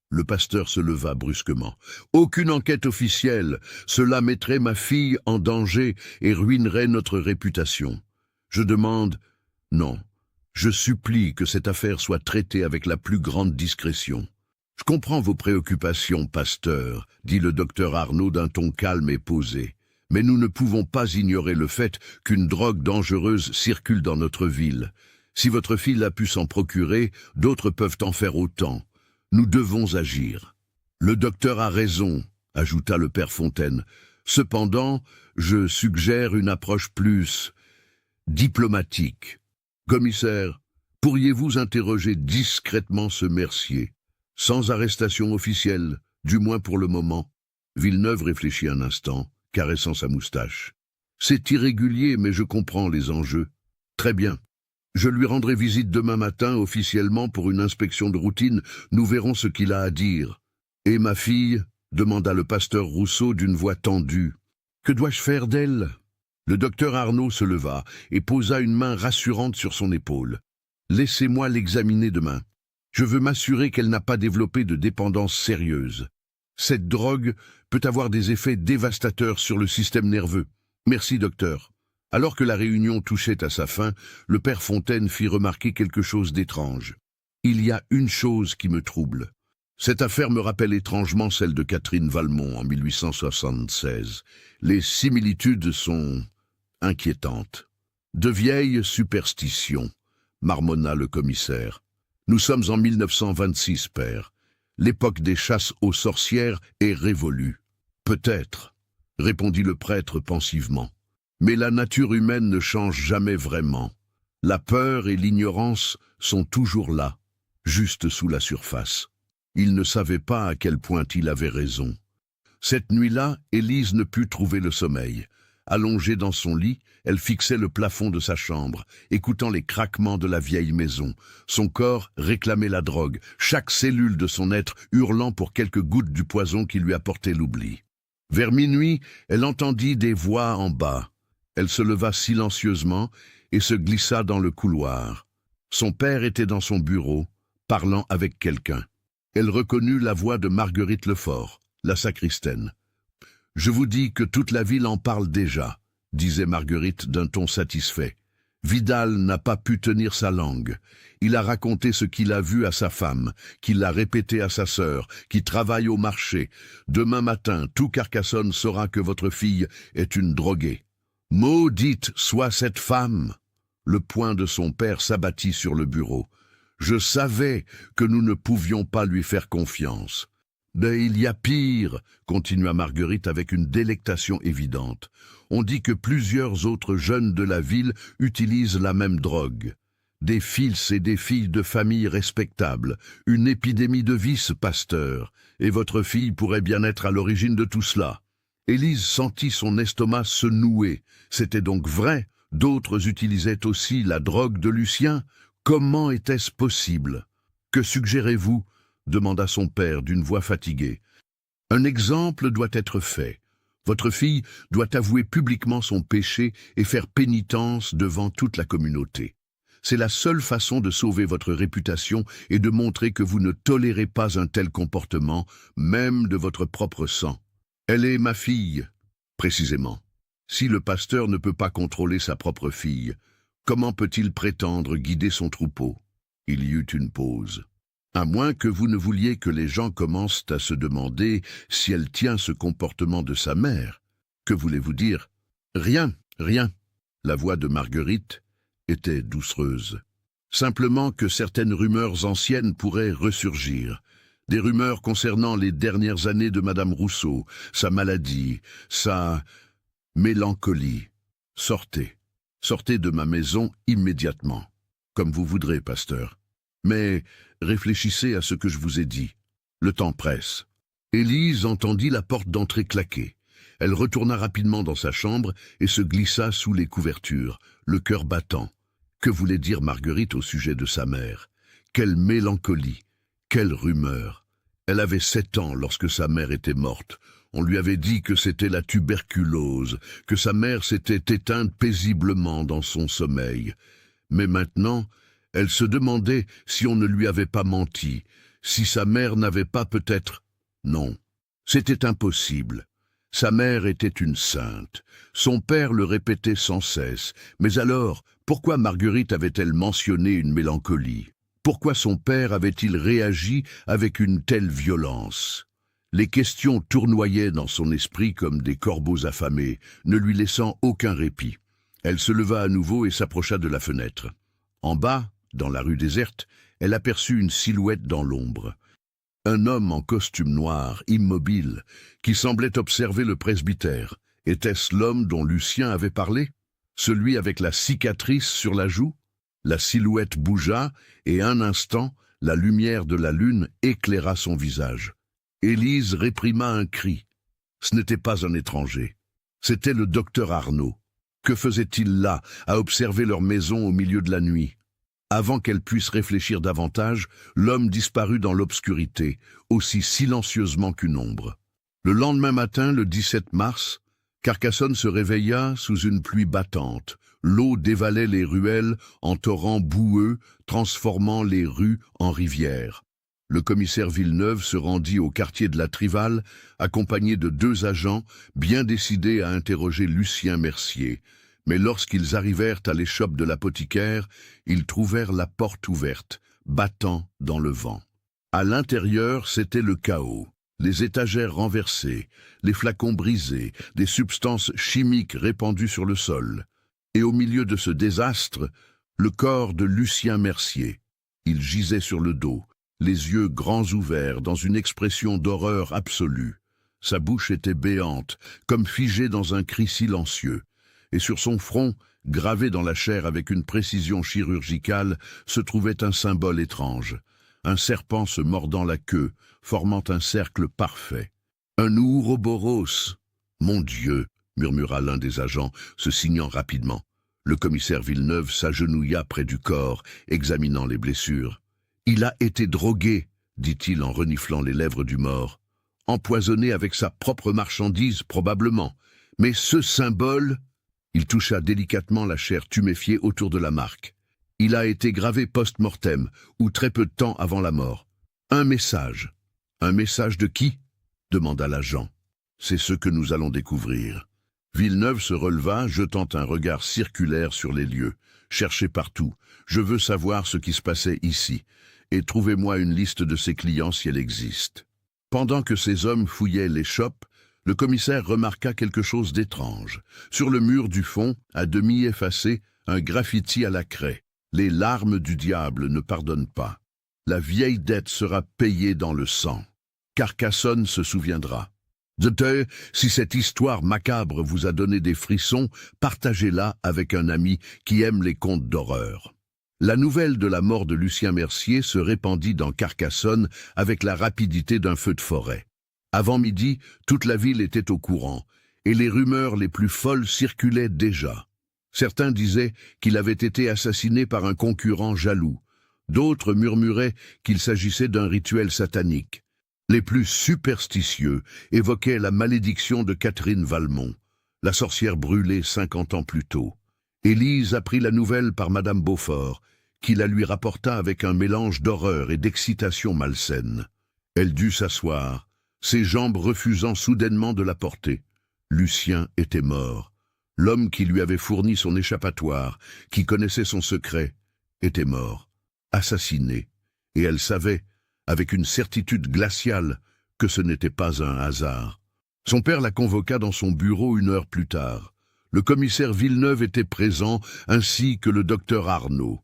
Le pasteur se leva brusquement. Aucune enquête officielle. Cela mettrait ma fille en danger et ruinerait notre réputation. Je demande... Non. Je supplie que cette affaire soit traitée avec la plus grande discrétion. « Je comprends vos préoccupations, pasteur, » dit le docteur Arnaud d'un ton calme et posé. « Mais nous ne pouvons pas ignorer le fait qu'une drogue dangereuse circule dans notre ville. Si votre fille a pu s'en procurer, d'autres peuvent en faire autant. Nous devons agir. »« Le docteur a raison, » ajouta le père Fontaine. « Cependant, je suggère une approche plus diplomatique. Commissaire, pourriez-vous interroger discrètement ce Mercier ? Sans arrestation officielle, du moins pour le moment. » Villeneuve réfléchit un instant, caressant sa moustache. « C'est irrégulier, mais je comprends les enjeux. Très bien. Je lui rendrai visite demain matin officiellement pour une inspection de routine. Nous verrons ce qu'il a à dire. »« Et ma fille ?» demanda le pasteur Rousseau d'une voix tendue. « Que dois-je faire d'elle ?» Le docteur Arnaud se leva et posa une main rassurante sur son épaule. « Laissez-moi l'examiner demain. Je veux m'assurer qu'elle n'a pas développé de dépendance sérieuse. Cette drogue peut avoir des effets dévastateurs sur le système nerveux. Merci, docteur. » Alors que la réunion touchait à sa fin, le père Fontaine fit remarquer quelque chose d'étrange. « Il y a une chose qui me trouble. Cette affaire me rappelle étrangement celle de Catherine Valmont en 1876. Les similitudes sont inquiétantes. » De vieilles superstitions, marmonna le commissaire. Nous sommes en 1926, père. L'époque des chasses aux sorcières est révolue. Peut-être, répondit le prêtre pensivement. Mais la nature humaine ne change jamais vraiment. La peur et l'ignorance sont toujours là, juste sous la surface. Il ne savait pas à quel point il avait raison. Cette nuit-là, Élise ne put trouver le sommeil. Allongée dans son lit, elle fixait le plafond de sa chambre, écoutant les craquements de la vieille maison. Son corps réclamait la drogue, chaque cellule de son être hurlant pour quelques gouttes du poison qui lui apportait l'oubli. Vers minuit, elle entendit des voix en bas. Elle se leva silencieusement et se glissa dans le couloir. Son père était dans son bureau, parlant avec quelqu'un. Elle reconnut la voix de Marguerite Lefort, la sacristaine. « Je vous dis que toute la ville en parle déjà », disait Marguerite d'un ton satisfait. Vidal n'a pas pu tenir sa langue. Il a raconté ce qu'il a vu à sa femme, qu'il a répété à sa sœur, qui travaille au marché. Demain matin, tout Carcassonne saura que votre fille est une droguée. Maudite soit cette femme! Le poing de son père s'abattit sur le bureau. Je savais que nous ne pouvions pas lui faire confiance. Mais il y a pire, continua Marguerite avec une délectation évidente. On dit que plusieurs autres jeunes de la ville utilisent la même drogue. Des fils et des filles de famille respectables, une épidémie de vice, pasteur, et votre fille pourrait bien être à l'origine de tout cela. Élise sentit son estomac se nouer. C'était donc vrai, d'autres utilisaient aussi la drogue de Lucien. Comment était-ce possible? Que suggérez-vous? Demanda son père d'une voix fatiguée. Un exemple doit être fait. Votre fille doit avouer publiquement son péché et faire pénitence devant toute la communauté. C'est la seule façon de sauver votre réputation et de montrer que vous ne tolérez pas un tel comportement, même de votre propre sang. Elle est ma fille, précisément. Si le pasteur ne peut pas contrôler sa propre fille, comment peut-il prétendre guider son troupeau? Il y eut une pause. À moins que vous ne vouliez que les gens commencent à se demander si elle tient ce comportement de sa mère. Que voulez-vous dire? Rien, rien. La voix de Marguerite était doucereuse. Simplement que certaines rumeurs anciennes pourraient ressurgir. Des rumeurs concernant les dernières années de Madame Rousseau, sa maladie, sa mélancolie. Sortez. Sortez de ma maison immédiatement. Comme vous voudrez, pasteur. Mais réfléchissez à ce que je vous ai dit. Le temps presse. Élise entendit la porte d'entrée claquer. Elle retourna rapidement dans sa chambre et se glissa sous les couvertures, le cœur battant. Que voulait dire Marguerite au sujet de sa mère? Quelle mélancolie! Quelle rumeur! Elle avait 7 ans lorsque sa mère était morte. On lui avait dit que c'était la tuberculose, que sa mère s'était éteinte paisiblement dans son sommeil. Mais maintenant, elle se demandait si on ne lui avait pas menti, si sa mère n'avait pas peut-être... Non, c'était impossible. Sa mère était une sainte. Son père le répétait sans cesse. Mais alors, pourquoi Marguerite avait-elle mentionné une mélancolie? Pourquoi son père avait-il réagi avec une telle violence? Les questions tournoyaient dans son esprit comme des corbeaux affamés, ne lui laissant aucun répit. Elle se leva à nouveau et s'approcha de la fenêtre. En bas, dans la rue déserte, elle aperçut une silhouette dans l'ombre. Un homme en costume noir, immobile, qui semblait observer le presbytère. Était-ce l'homme dont Lucien avait parlé? Celui avec la cicatrice sur la joue? La silhouette bougea, et un instant, la lumière de la lune éclaira son visage. Élise réprima un cri. Ce n'était pas un étranger. C'était le docteur Arnaud. Que faisait-il là, à observer leur maison au milieu de la nuit? Avant qu'elle puisse réfléchir davantage, l'homme disparut dans l'obscurité, aussi silencieusement qu'une ombre. Le lendemain matin, le 17 mars, Carcassonne se réveilla sous une pluie battante. L'eau dévalait les ruelles en torrents boueux, transformant les rues en rivières. Le commissaire Villeneuve se rendit au quartier de la Trivale, accompagné de 2 agents, bien décidés à interroger Lucien Mercier. Mais lorsqu'ils arrivèrent à l'échoppe de l'apothicaire, ils trouvèrent la porte ouverte, battant dans le vent. À l'intérieur, c'était le chaos. Les étagères renversées, les flacons brisés, des substances chimiques répandues sur le sol. Et au milieu de ce désastre, le corps de Lucien Mercier. Il gisait sur le dos, les yeux grands ouverts dans une expression d'horreur absolue. Sa bouche était béante, comme figée dans un cri silencieux, et sur son front, gravé dans la chair avec une précision chirurgicale, se trouvait un symbole étrange, un serpent se mordant la queue, formant un cercle parfait. Un Ouroboros. Mon Dieu, murmura l'un des agents, se signant rapidement. Le commissaire Villeneuve s'agenouilla près du corps, examinant les blessures. Il a été drogué, dit-il en reniflant les lèvres du mort. Empoisonné avec sa propre marchandise, probablement. Mais ce symbole... Il toucha délicatement la chair tuméfiée autour de la marque. Il a été gravé post-mortem, ou très peu de temps avant la mort. Un message. Un message de qui? Demanda l'agent. C'est ce que nous allons découvrir. Villeneuve se releva, jetant un regard circulaire sur les lieux. Cherchez partout. Je veux savoir ce qui se passait ici. Et trouvez-moi une liste de ses clients si elle existe. Pendant que ces hommes fouillaient les shops, le commissaire remarqua quelque chose d'étrange. Sur le mur du fond, à demi effacé, un graffiti à la craie. Les larmes du diable ne pardonnent pas. La vieille dette sera payée dans le sang. Carcassonne se souviendra. Docteur, si cette histoire macabre vous a donné des frissons, partagez-la avec un ami qui aime les contes d'horreur. La nouvelle de la mort de Lucien Mercier se répandit dans Carcassonne avec la rapidité d'un feu de forêt. Avant midi, toute la ville était au courant, et les rumeurs les plus folles circulaient déjà. Certains disaient qu'il avait été assassiné par un concurrent jaloux. D'autres murmuraient qu'il s'agissait d'un rituel satanique. Les plus superstitieux évoquaient la malédiction de Catherine Valmont, la sorcière brûlée 50 ans plus tôt. Élise apprit la nouvelle par Madame Beaufort, qui la lui rapporta avec un mélange d'horreur et d'excitation malsaine. Elle dut s'asseoir, ses jambes refusant soudainement de la porter. Lucien était mort. L'homme qui lui avait fourni son échappatoire, qui connaissait son secret, était mort, assassiné. Et elle savait, avec une certitude glaciale, que ce n'était pas un hasard. Son père la convoqua dans son bureau 1 heure plus tard. Le commissaire Villeneuve était présent, ainsi que le docteur Arnaud.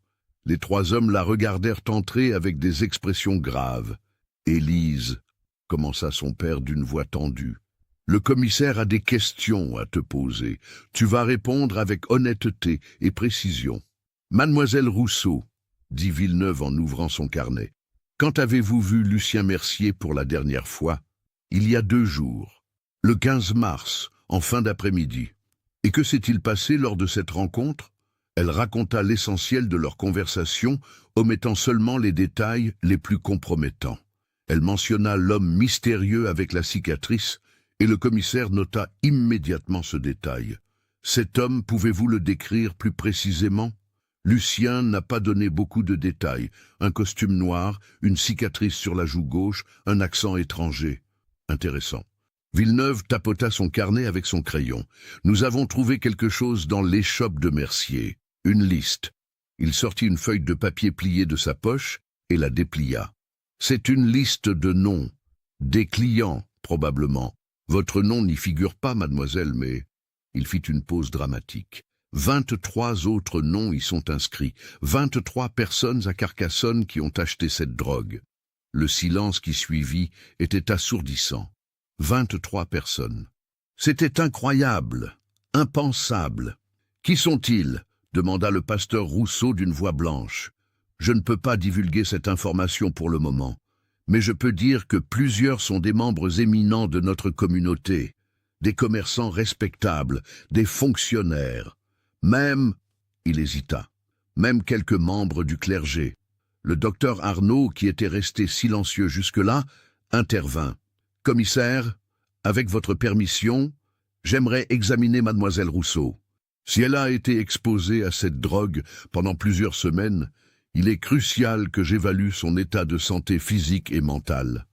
Les 3 hommes la regardèrent entrer avec des expressions graves. « Élise », commença son père d'une voix tendue, « le commissaire a des questions à te poser. Tu vas répondre avec honnêteté et précision. »« Mademoiselle Rousseau, » dit Villeneuve en ouvrant son carnet, « quand avez-vous vu Lucien Mercier pour la dernière fois ?»« Il y a 2 jours, le 15 mars, en fin d'après-midi. » « Et que s'est-il passé lors de cette rencontre ?» Elle raconta l'essentiel de leur conversation, omettant seulement les détails les plus compromettants. Elle mentionna l'homme mystérieux avec la cicatrice, et le commissaire nota immédiatement ce détail. « Cet homme, pouvez-vous le décrire plus précisément ?» Lucien n'a pas donné beaucoup de détails. Un costume noir, une cicatrice sur la joue gauche, un accent étranger. Intéressant. Villeneuve tapota son carnet avec son crayon. « Nous avons trouvé quelque chose dans l'échoppe de Mercier. Une liste. » Il sortit une feuille de papier pliée de sa poche et la déplia. « C'est une liste de noms. Des clients, probablement. Votre nom n'y figure pas, mademoiselle, mais... » Il fit une pause dramatique. 23 autres noms y sont inscrits. 23 personnes à Carcassonne qui ont acheté cette drogue. Le silence qui suivit était assourdissant. 23 personnes. C'était incroyable, impensable. « Qui sont-ils » demanda le pasteur Rousseau d'une voix blanche. « Je ne peux pas divulguer cette information pour le moment, mais je peux dire que plusieurs sont des membres éminents de notre communauté, des commerçants respectables, des fonctionnaires, même, il hésita, même quelques membres du clergé. Le docteur Arnaud, qui était resté silencieux jusque-là, intervint. « Commissaire, avec votre permission, j'aimerais examiner mademoiselle Rousseau. Si elle a été exposée à cette drogue pendant plusieurs semaines, il est crucial que j'évalue son état de santé physique et mentale. »«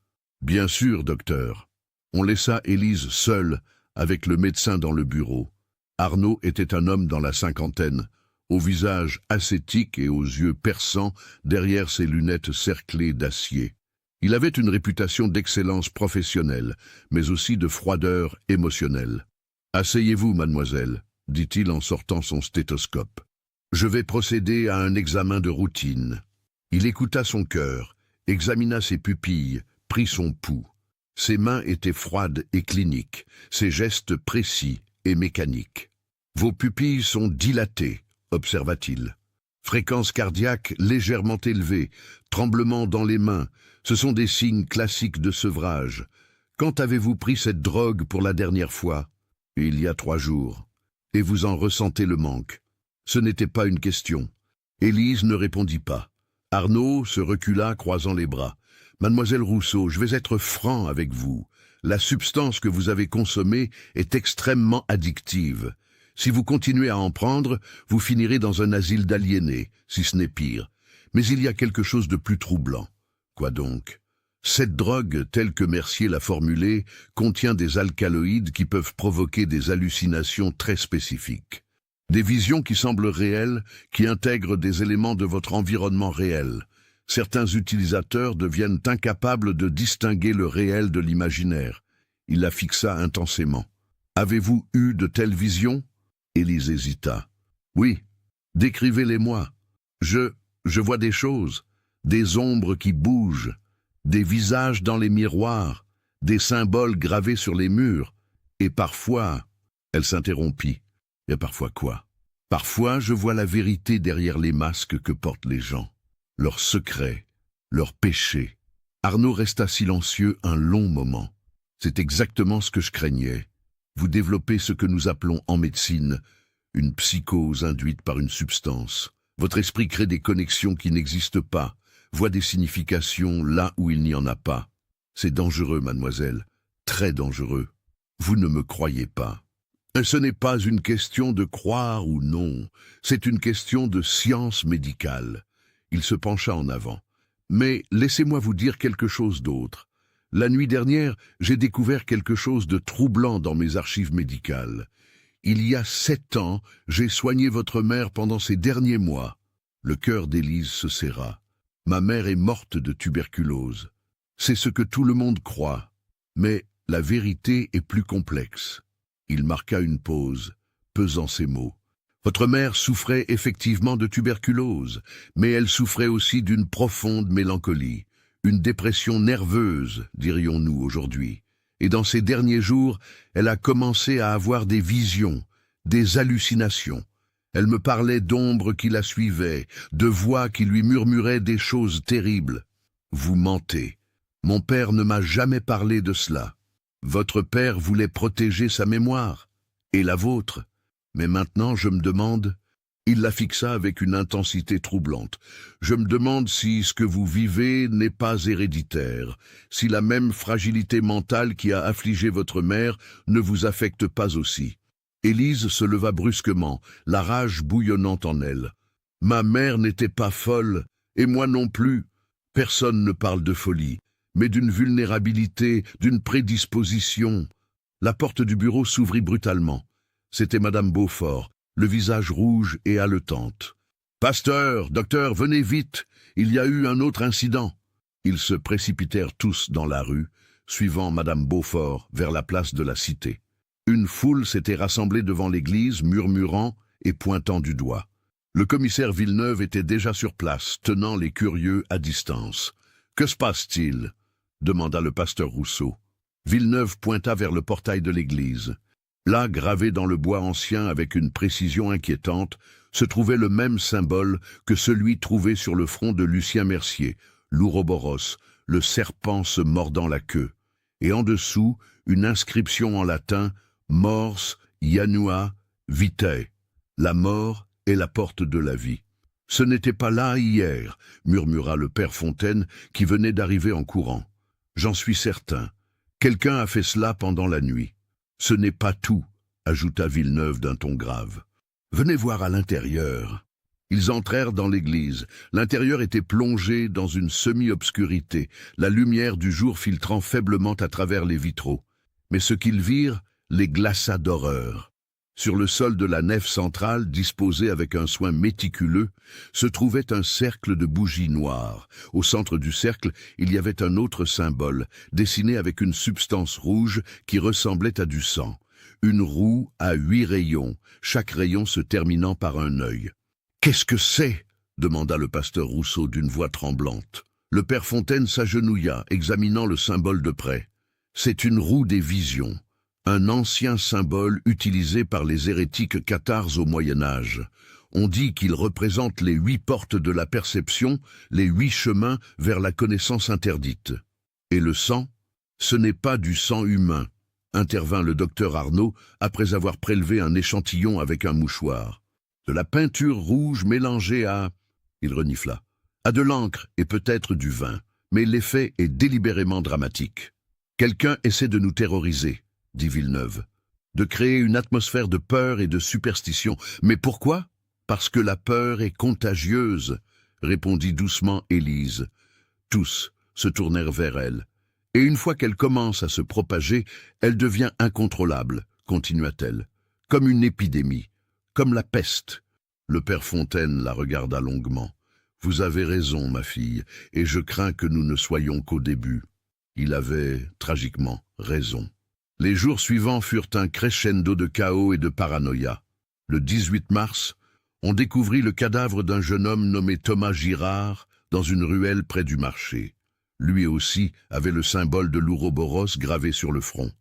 Bien sûr, docteur. » On laissa Élise seule avec le médecin dans le bureau. Arnaud était un homme dans la cinquantaine, au visage ascétique et aux yeux perçants derrière ses lunettes cerclées d'acier. Il avait une réputation d'excellence professionnelle, mais aussi de froideur émotionnelle. « Asseyez-vous, mademoiselle. » dit-il en sortant son stéthoscope. Je vais procéder à un examen de routine. Il écouta son cœur, examina ses pupilles, prit son pouls. Ses mains étaient froides et cliniques, ses gestes précis et mécaniques. Vos pupilles sont dilatées, observa-t-il. Fréquence cardiaque légèrement élevée, tremblement dans les mains, ce sont des signes classiques de sevrage. Quand avez-vous pris cette drogue pour la dernière fois? Il y a 3 jours. Et vous en ressentez le manque. Ce n'était pas une question. Élise ne répondit pas. Arnaud se recula, croisant les bras. Mademoiselle Rousseau, je vais être franc avec vous. La substance que vous avez consommée est extrêmement addictive. Si vous continuez à en prendre, vous finirez dans un asile d'aliénés, si ce n'est pire. Mais il y a quelque chose de plus troublant. Quoi donc? Cette drogue, telle que Mercier l'a formulée, contient des alcaloïdes qui peuvent provoquer des hallucinations très spécifiques. Des visions qui semblent réelles, qui intègrent des éléments de votre environnement réel. Certains utilisateurs deviennent incapables de distinguer le réel de l'imaginaire. Il la fixa intensément. Avez-vous eu de telles visions? Élise hésita. Oui, décrivez-les-moi. Je vois des choses, des ombres qui bougent, des visages dans les miroirs, des symboles gravés sur les murs, et parfois, elle s'interrompit. Et parfois quoi? Parfois, je vois la vérité derrière les masques que portent les gens, leurs secrets, leurs péchés. Arnaud resta silencieux un long moment. C'est exactement ce que je craignais. Vous développez ce que nous appelons en médecine une psychose induite par une substance. Votre esprit crée des connexions qui n'existent pas, voit des significations là où il n'y en a pas. C'est dangereux, mademoiselle, très dangereux. Vous ne me croyez pas. Ce n'est pas une question de croire ou non, c'est une question de science médicale. Il se pencha en avant. Mais laissez-moi vous dire quelque chose d'autre. La nuit dernière, j'ai découvert quelque chose de troublant dans mes archives médicales. Il y a 7 ans, j'ai soigné votre mère pendant ces derniers mois. Le cœur d'Élise se serra. Ma mère est morte de tuberculose. C'est ce que tout le monde croit. Mais la vérité est plus complexe. Il marqua une pause, pesant ses mots. Votre mère souffrait effectivement de tuberculose, mais elle souffrait aussi d'une profonde mélancolie, une dépression nerveuse, dirions-nous aujourd'hui. Et dans ces derniers jours, elle a commencé à avoir des visions, des hallucinations. Elle me parlait d'ombres qui la suivaient, de voix qui lui murmuraient des choses terribles. Vous mentez. Mon père ne m'a jamais parlé de cela. Votre père voulait protéger sa mémoire, et la vôtre. Mais maintenant, je me demande... Il la fixa avec une intensité troublante. Je me demande si ce que vous vivez n'est pas héréditaire, si la même fragilité mentale qui a affligé votre mère ne vous affecte pas aussi. Élise se leva brusquement, la rage bouillonnant en elle. Ma mère n'était pas folle, et moi non plus. Personne ne parle de folie, mais d'une vulnérabilité, d'une prédisposition. La porte du bureau s'ouvrit brutalement. C'était Madame Beaufort, le visage rouge et haletante. « Pasteur, docteur, venez vite, il y a eu un autre incident. » Ils se précipitèrent tous dans la rue, suivant Madame Beaufort vers la place de la Cité. Une foule s'était rassemblée devant l'église, murmurant et pointant du doigt. Le commissaire Villeneuve était déjà sur place, tenant les curieux à distance. « Que se passe-t-il » demanda le pasteur Rousseau. Villeneuve pointa vers le portail de l'église. Là, gravé dans le bois ancien avec une précision inquiétante, se trouvait le même symbole que celui trouvé sur le front de Lucien Mercier, l'Ouroboros, le serpent se mordant la queue. Et en dessous, une inscription en latin, Mors Janua Vitae. La mort est la porte de la vie. Ce n'était pas là hier, murmura le père Fontaine qui venait d'arriver en courant. J'en suis certain. Quelqu'un a fait cela pendant la nuit. Ce n'est pas tout, ajouta Villeneuve d'un ton grave. Venez voir à l'intérieur. Ils entrèrent dans l'église. L'intérieur était plongé dans une semi-obscurité, la lumière du jour filtrant faiblement à travers les vitraux. Mais ce qu'ils virent les glaça d'horreur. Sur le sol de la nef centrale, disposé avec un soin méticuleux, se trouvait un cercle de bougies noires. Au centre du cercle, il y avait un autre symbole, dessiné avec une substance rouge qui ressemblait à du sang. Une roue à 8 rayons, chaque rayon se terminant par un œil. « Qu'est-ce que c'est » demanda le pasteur Rousseau d'une voix tremblante. Le père Fontaine s'agenouilla, examinant le symbole de près. C'est une roue des visions, un ancien symbole utilisé par les hérétiques cathares au Moyen-Âge. On dit qu'il représente les 8 portes de la perception, les 8 chemins vers la connaissance interdite. Et le sang? Ce n'est pas du sang humain, intervint le docteur Arnaud après avoir prélevé un échantillon avec un mouchoir. De la peinture rouge mélangée à... Il renifla. À de l'encre et peut-être du vin, mais l'effet est délibérément dramatique. Quelqu'un essaie de nous terroriser, dit Villeneuve, de créer une atmosphère de peur et de superstition. Mais pourquoi? Parce que la peur est contagieuse, répondit doucement Élise. Tous se tournèrent vers elle. Et une fois qu'elle commence à se propager, elle devient incontrôlable, continua-t-elle, comme une épidémie, comme la peste. Le père Fontaine la regarda longuement. Vous avez raison, ma fille, et je crains que nous ne soyons qu'au début. Il avait, tragiquement, raison. Les jours suivants furent un crescendo de chaos et de paranoïa. Le 18 mars, on découvrit le cadavre d'un jeune homme nommé Thomas Girard dans une ruelle près du marché. Lui aussi avait le symbole de l'ouroboros gravé sur le front.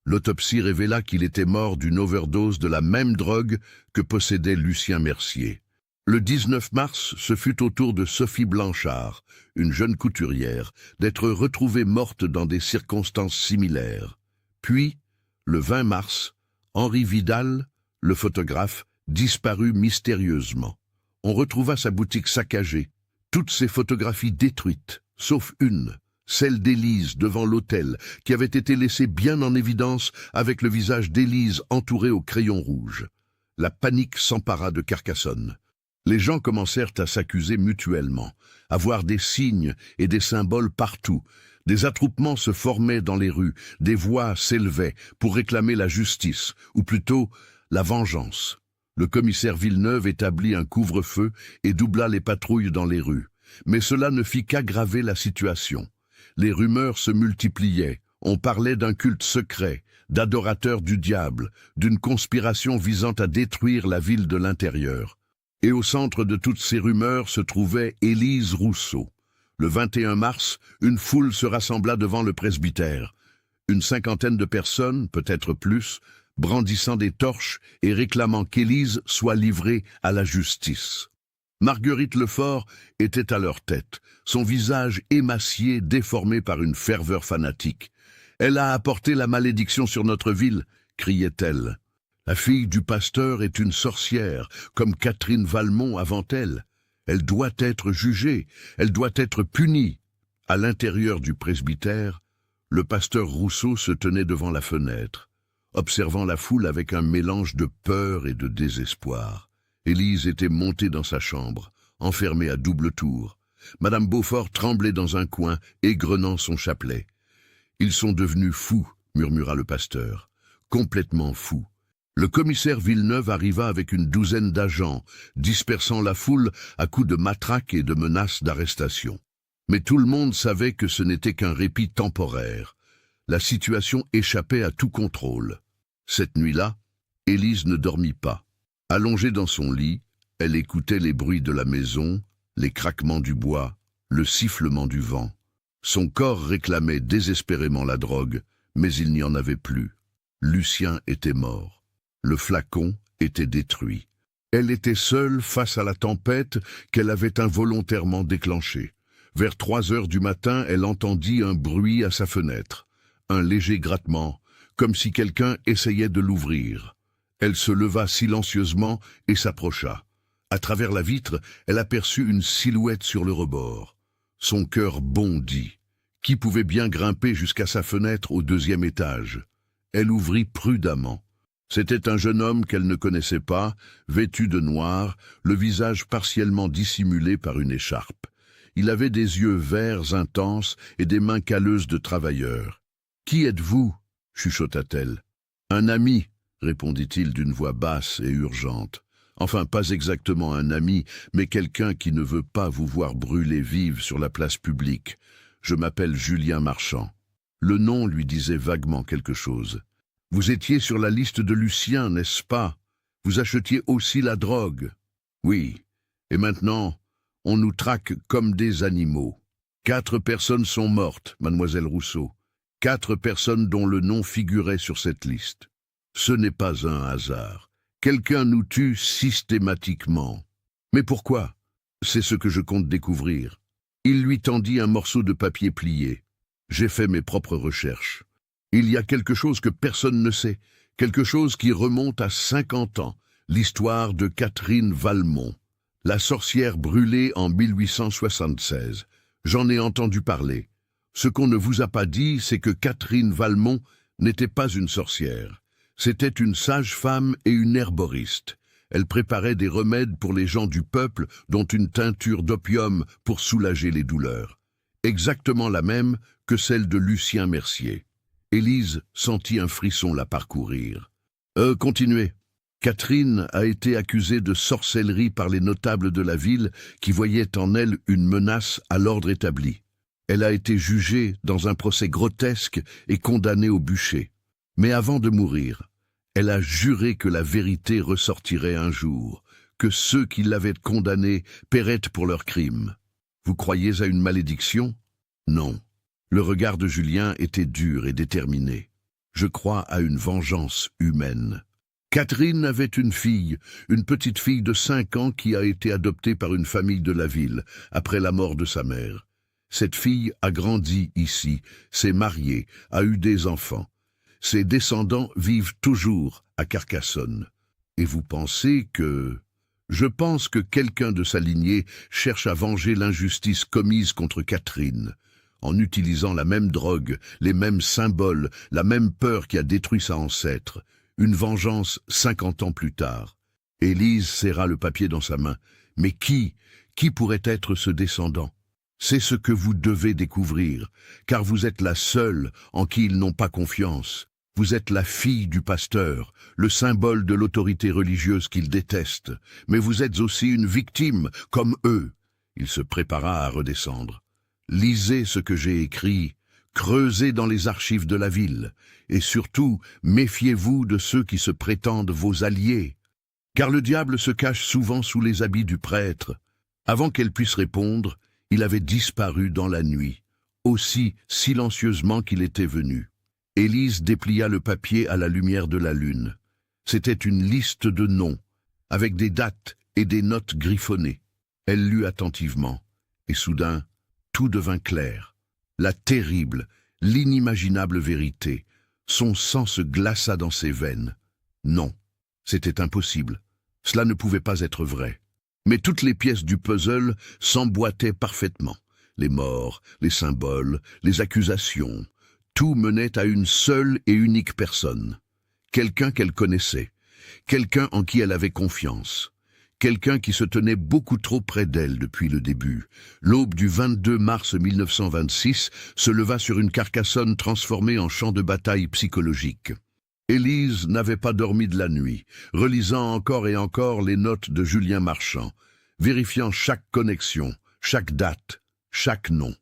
L'autopsie révéla qu'il était mort d'une overdose de la même drogue que possédait Lucien Mercier. Le 19 mars, ce fut au tour de Sophie Blanchard, une jeune couturière, d'être retrouvée morte dans des circonstances similaires. Puis, le 20 mars, Henri Vidal, le photographe, disparut mystérieusement. On retrouva sa boutique saccagée, toutes ses photographies détruites, sauf une, celle d'Élise devant l'autel, qui avait été laissée bien en évidence avec le visage d'Élise entouré au crayon rouge. La panique s'empara de Carcassonne. Les gens commencèrent à s'accuser mutuellement, à voir des signes et des symboles partout. Des attroupements se formaient dans les rues, des voix s'élevaient pour réclamer la justice, ou plutôt la vengeance. Le commissaire Villeneuve établit un couvre-feu et doubla les patrouilles dans les rues. Mais cela ne fit qu'aggraver la situation. Les rumeurs se multipliaient. On parlait d'un culte secret, d'adorateurs du diable, d'une conspiration visant à détruire la ville de l'intérieur. Et au centre de toutes ces rumeurs se trouvait Élise Rousseau. Le 21 mars, une foule se rassembla devant le presbytère. Une cinquantaine de personnes, peut-être plus, brandissant des torches et réclamant qu'Élise soit livrée à la justice. Marguerite Lefort était à leur tête, son visage émacié, déformé par une ferveur fanatique. « Elle a apporté la malédiction sur notre ville !» criait-elle. « La fille du pasteur est une sorcière, comme Catherine Valmont avant elle. Elle doit être jugée, elle doit être punie. » À l'intérieur du presbytère, le pasteur Rousseau se tenait devant la fenêtre, observant la foule avec un mélange de peur et de désespoir. Élise était montée dans sa chambre, enfermée à double tour. Madame Beaufort tremblait dans un coin, égrenant son chapelet. « Ils sont devenus fous », murmura le pasteur, « complètement fous. » Le commissaire Villeneuve arriva avec une douzaine d'agents, dispersant la foule à coups de matraque et de menaces d'arrestation. Mais tout le monde savait que ce n'était qu'un répit temporaire. La situation échappait à tout contrôle. Cette nuit-là, Élise ne dormit pas. Allongée dans son lit, elle écoutait les bruits de la maison, les craquements du bois, le sifflement du vent. Son corps réclamait désespérément la drogue, mais il n'y en avait plus. Lucien était mort. Le flacon était détruit. Elle était seule face à la tempête qu'elle avait involontairement déclenchée. Vers 3 heures du matin, elle entendit un bruit à sa fenêtre, un léger grattement, comme si quelqu'un essayait de l'ouvrir. Elle se leva silencieusement et s'approcha. À travers la vitre, elle aperçut une silhouette sur le rebord. Son cœur bondit. Qui pouvait bien grimper jusqu'à sa fenêtre au 2e étage? Elle ouvrit prudemment. C'était un jeune homme qu'elle ne connaissait pas, vêtu de noir, le visage partiellement dissimulé par une écharpe. Il avait des yeux verts intenses et des mains calleuses de travailleur. « Qui êtes-vous » chuchota-t-elle. « Un ami » répondit-il d'une voix basse et urgente. « Enfin, pas exactement un ami, mais quelqu'un qui ne veut pas vous voir brûler vive sur la place publique. Je m'appelle Julien Marchand. » Le nom lui disait vaguement quelque chose. « Vous étiez sur la liste de Lucien, n'est-ce pas? Vous achetiez aussi la drogue. Oui. Et maintenant, on nous traque comme des animaux. 4 personnes sont mortes, mademoiselle Rousseau. 4 personnes dont le nom figurait sur cette liste. Ce n'est pas un hasard. Quelqu'un nous tue systématiquement. Mais pourquoi? C'est ce que je compte découvrir. Il lui tendit un morceau de papier plié. J'ai fait mes propres recherches. Il y a quelque chose que personne ne sait, quelque chose qui remonte à 50 ans, l'histoire de Catherine Valmont, la sorcière brûlée en 1876. J'en ai entendu parler. Ce qu'on ne vous a pas dit, c'est que Catherine Valmont n'était pas une sorcière. C'était une sage-femme et une herboriste. Elle préparait des remèdes pour les gens du peuple, dont une teinture d'opium pour soulager les douleurs. Exactement la même que celle de Lucien Mercier. Élise sentit un frisson la parcourir. Continuez. Catherine a été accusée de sorcellerie par les notables de la ville qui voyaient en elle une menace à l'ordre établi. Elle a été jugée dans un procès grotesque et condamnée au bûcher. Mais avant de mourir, elle a juré que la vérité ressortirait un jour, que ceux qui l'avaient condamnée paieraient pour leurs crimes. Vous croyez à une malédiction? Non. Le regard de Julien était dur et déterminé. Je crois à une vengeance humaine. Catherine avait une petite fille de 5 ans qui a été adoptée par une famille de la ville, après la mort de sa mère. Cette fille a grandi ici, s'est mariée, a eu des enfants. Ses descendants vivent toujours à Carcassonne. Et vous pensez que... Je pense que quelqu'un de sa lignée cherche à venger l'injustice commise contre Catherine, en utilisant la même drogue, les mêmes symboles, la même peur qui a détruit sa ancêtre. Une vengeance 50 ans plus tard. Élise serra le papier dans sa main. Mais qui pourrait être ce descendant? C'est ce que vous devez découvrir, car vous êtes la seule en qui ils n'ont pas confiance. Vous êtes la fille du pasteur, le symbole de l'autorité religieuse qu'ils détestent, mais vous êtes aussi une victime, comme eux. Il se prépara à redescendre. Lisez ce que j'ai écrit, creusez dans les archives de la ville, et surtout, méfiez-vous de ceux qui se prétendent vos alliés, car le diable se cache souvent sous les habits du prêtre. Avant qu'elle puisse répondre, il avait disparu dans la nuit, aussi silencieusement qu'il était venu. Élise déplia le papier à la lumière de la lune. C'était une liste de noms, avec des dates et des notes griffonnées. Elle lut attentivement, et soudain, tout devint clair. La terrible, l'inimaginable vérité. Son sang se glaça dans ses veines. Non, c'était impossible. Cela ne pouvait pas être vrai. Mais toutes les pièces du puzzle s'emboîtaient parfaitement. Les morts, les symboles, les accusations. Tout menait à une seule et unique personne. Quelqu'un qu'elle connaissait. Quelqu'un en qui elle avait confiance. Quelqu'un qui se tenait beaucoup trop près d'elle depuis le début. L'aube du 22 mars 1926 se leva sur une Carcassonne transformée en champ de bataille psychologique. Élise n'avait pas dormi de la nuit, relisant encore et encore les notes de Julien Marchand, vérifiant chaque connexion, chaque date, chaque nom.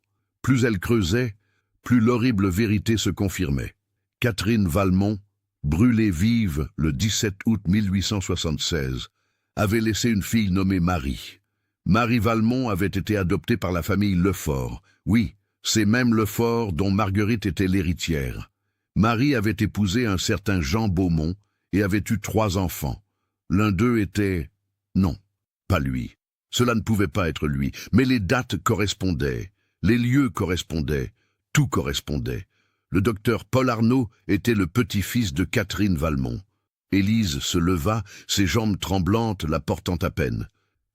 Plus elle creusait, plus l'horrible vérité se confirmait. Catherine Valmont, brûlée vive le 17 août 1876, avait laissé une fille nommée Marie. Marie Valmont avait été adoptée par la famille Lefort. Oui, c'est même Lefort dont Marguerite était l'héritière. Marie avait épousé un certain Jean Beaumont et avait eu 3 enfants. L'un d'eux était... Non, pas lui. Cela ne pouvait pas être lui, mais les dates correspondaient, les lieux correspondaient, tout correspondait. Le docteur Paul Arnaud était le petit-fils de Catherine Valmont. Élise se leva, ses jambes tremblantes la portant à peine.